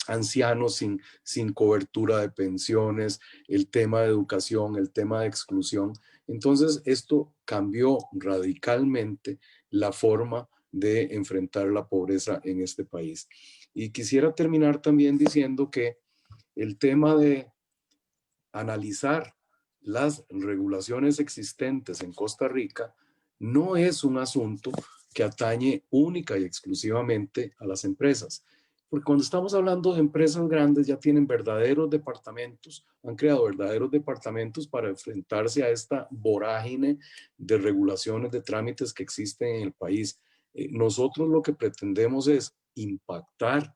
ancianos sin cobertura de pensiones, el tema de educación, el tema de exclusión. Entonces, esto cambió radicalmente la forma de enfrentar la pobreza en este país. Y quisiera terminar también diciendo que el tema de analizar las regulaciones existentes en Costa Rica no es un asunto que atañe única y exclusivamente a las empresas. Porque cuando estamos hablando de empresas grandes ya tienen verdaderos departamentos, han creado verdaderos departamentos para enfrentarse a esta vorágine de regulaciones, de trámites que existen en el país. Nosotros lo que pretendemos es impactar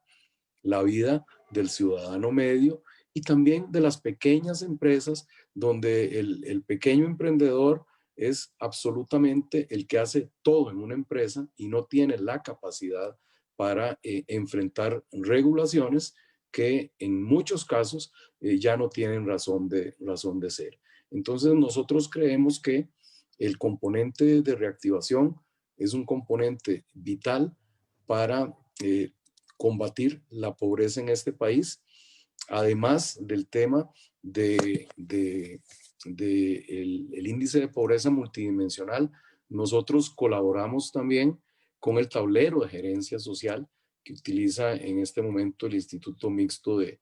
la vida del ciudadano medio y también de las pequeñas empresas donde el pequeño emprendedor es absolutamente el que hace todo en una empresa y no tiene la capacidad para enfrentar regulaciones que en muchos casos ya no tienen razón de ser. Entonces nosotros creemos que el componente de reactivación es un componente vital para combatir la pobreza en este país, además del tema del índice de pobreza multidimensional. Nosotros colaboramos también con el tablero de gerencia social que utiliza en este momento el Instituto Mixto de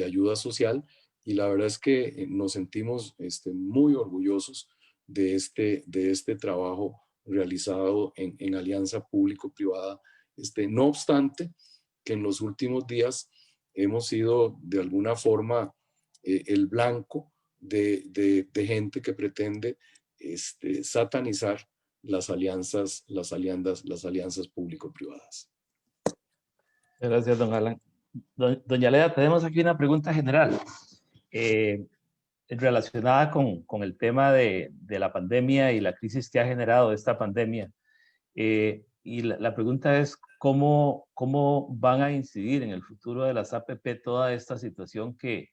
Ayuda Social, y la verdad es que nos sentimos muy orgullosos de este trabajo realizado en alianza público-privada. No obstante, que en los últimos días hemos sido de alguna forma el blanco de gente que pretende satanizar las alianzas público-privadas. Gracias, don Alan. Doña Leda, tenemos aquí una pregunta general relacionada con el tema de la pandemia y la crisis que ha generado esta pandemia. Y la pregunta es, ¿cómo van a incidir en el futuro de las APP toda esta situación que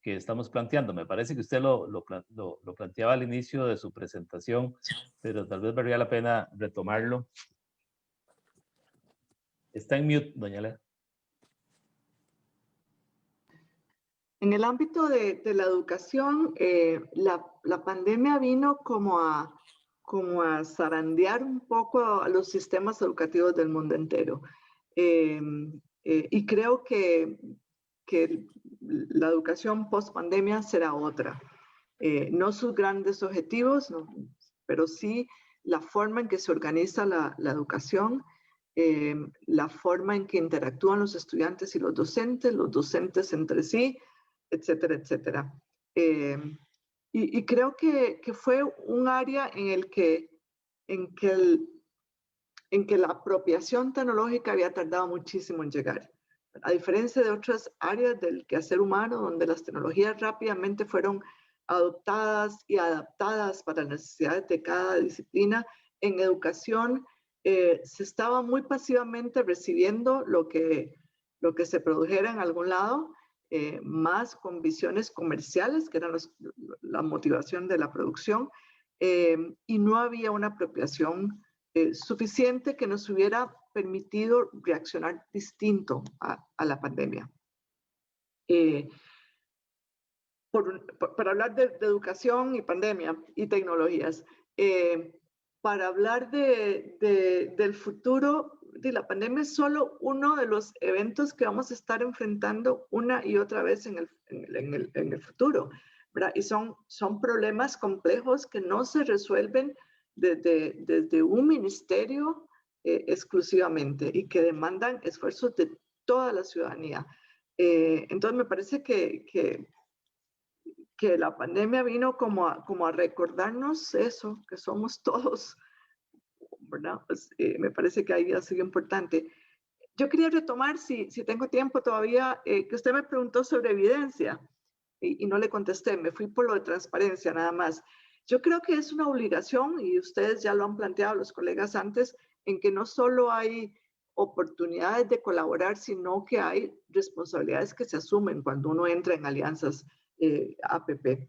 estamos planteando? Me parece que usted lo planteaba al inicio de su presentación, pero tal vez valdría la pena retomarlo. Está en mute, doña Leda. En el ámbito de la educación, la pandemia vino como a zarandear un poco a los sistemas educativos del mundo entero. Y creo que la educación post-pandemia será otra. No sus grandes objetivos, no, pero sí la forma en que se organiza la educación, la forma en que interactúan los estudiantes y los docentes entre sí, etcétera, etcétera. Y creo que fue un área en que la apropiación tecnológica había tardado muchísimo en llegar. A diferencia de otras áreas del quehacer humano, donde las tecnologías rápidamente fueron adoptadas y adaptadas para las necesidades de cada disciplina, en educación se estaba muy pasivamente recibiendo lo que se produjera en algún lado, más con visiones comerciales, que eran la motivación de la producción, y no había una apropiación suficiente que nos hubiera permitido reaccionar distinto a la pandemia. Para hablar de educación y pandemia y tecnologías, para hablar del futuro, la pandemia es solo uno de los eventos que vamos a estar enfrentando una y otra vez en el futuro, ¿verdad? Y son problemas complejos que no se resuelven desde un ministerio exclusivamente y que demandan esfuerzos de toda la ciudadanía. Entonces me parece que la pandemia vino como a recordarnos eso, que somos todos, ¿verdad? Pues, me parece que ahí ha sido importante. Yo quería retomar, si tengo tiempo todavía, que usted me preguntó sobre evidencia y no le contesté, me fui por lo de transparencia nada más. Yo creo que es una obligación, y ustedes ya lo han planteado los colegas antes, en que no solo hay oportunidades de colaborar, sino que hay responsabilidades que se asumen cuando uno entra en alianzas APP.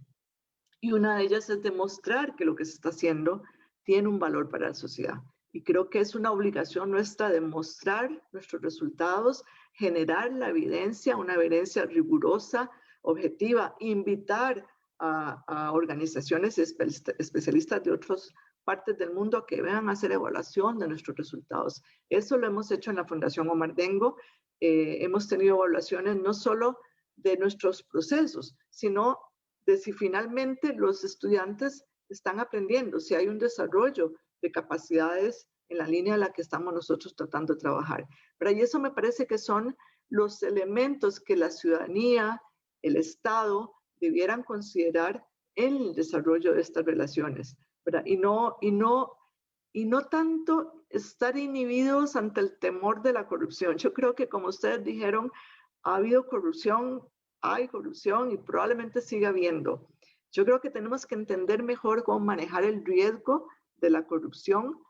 Y una de ellas es demostrar que lo que se está haciendo tiene un valor para la sociedad. Y creo que es una obligación nuestra demostrar nuestros resultados, generar la evidencia, una evidencia rigurosa, objetiva, invitar a organizaciones especialistas de otras partes del mundo a que vengan a hacer evaluación de nuestros resultados. Eso lo hemos hecho en la Fundación Omar Dengo. Hemos tenido evaluaciones no solo de nuestros procesos, sino de si finalmente los estudiantes están aprendiendo, si hay un desarrollo de capacidades en la línea en la que estamos nosotros tratando de trabajar. Pero y eso me parece que son los elementos que la ciudadanía, el Estado, debieran considerar en el desarrollo de estas relaciones, ¿verdad? Y no tanto estar inhibidos ante el temor de la corrupción. Yo creo que, como ustedes dijeron, ha habido corrupción, hay corrupción y probablemente siga habiendo. Yo creo que tenemos que entender mejor cómo manejar el riesgo de la corrupción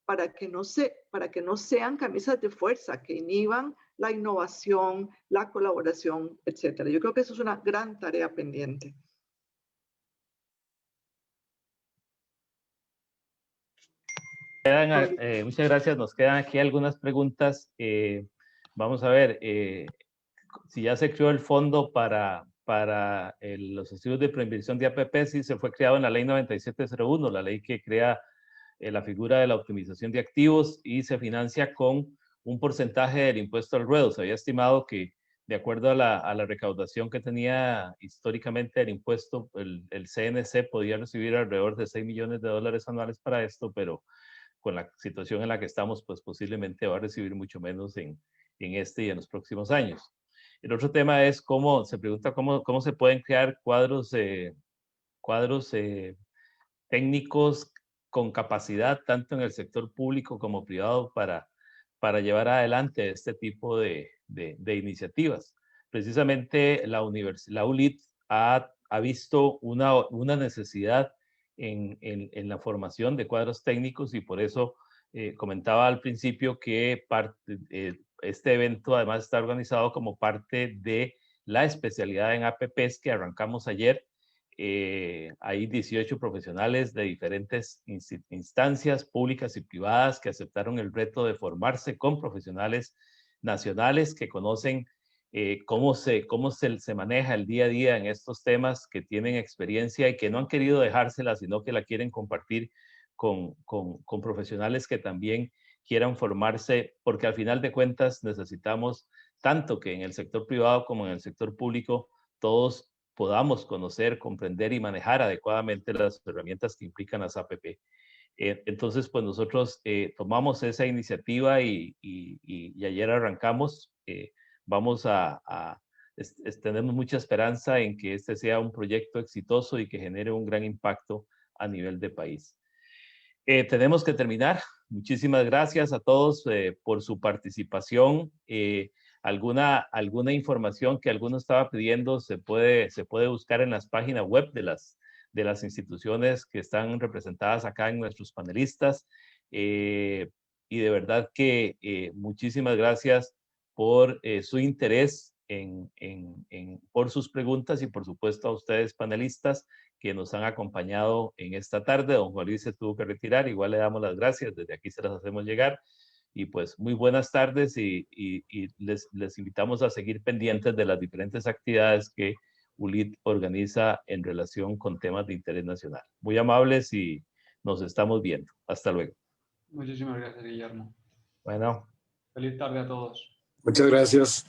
para que no sean camisas de fuerza que inhiban la innovación, la colaboración, etc. Yo creo que eso es una gran tarea pendiente. Muchas gracias. Nos quedan aquí algunas preguntas. Vamos a ver si ya se creó el fondo para los estudios de preinversión de APP. Sí, se fue creado en la ley 9701, la ley que crea la figura de la optimización de activos, y se financia con un porcentaje del impuesto al ruedo. Se había estimado que, de acuerdo a la recaudación que tenía históricamente el impuesto, el CNC podía recibir alrededor de $6 millones anuales para esto, pero con la situación en la que estamos, pues posiblemente va a recibir mucho menos en este y en los próximos años. El otro tema es se pregunta cómo se pueden crear cuadros técnicos con capacidad, tanto en el sector público como privado, para llevar adelante este tipo de iniciativas. Precisamente la ULIT ha visto una necesidad en la formación de cuadros técnicos, y por eso comentaba al principio que este evento además está organizado como parte de la especialidad en APPs que arrancamos ayer. Hay 18 profesionales de diferentes instancias públicas y privadas que aceptaron el reto de formarse con profesionales nacionales que conocen cómo se maneja el día a día en estos temas, que tienen experiencia y que no han querido dejársela, sino que la quieren compartir con profesionales que también quieran formarse, porque al final de cuentas necesitamos tanto que en el sector privado como en el sector público todos podamos conocer, comprender y manejar adecuadamente las herramientas que implican las APP. Entonces, pues nosotros tomamos esa iniciativa y ayer arrancamos. Tenemos mucha esperanza en que este sea un proyecto exitoso y que genere un gran impacto a nivel de país. Tenemos que terminar. Muchísimas gracias a todos por su participación. alguna información que alguno estaba pidiendo se puede buscar en las páginas web de las instituciones que están representadas acá en nuestros panelistas. Y de verdad que muchísimas gracias por su interés por sus preguntas y por supuesto a ustedes panelistas que nos han acompañado en esta tarde. Don Juan Luis se tuvo que retirar, igual le damos las gracias, desde aquí se las hacemos llegar. Y pues muy buenas tardes y les invitamos a seguir pendientes de las diferentes actividades que ULIT organiza en relación con temas de interés nacional. Muy amables y nos estamos viendo. Hasta luego. Muchísimas gracias, Guillermo. Bueno. Feliz tarde a todos. Muchas gracias.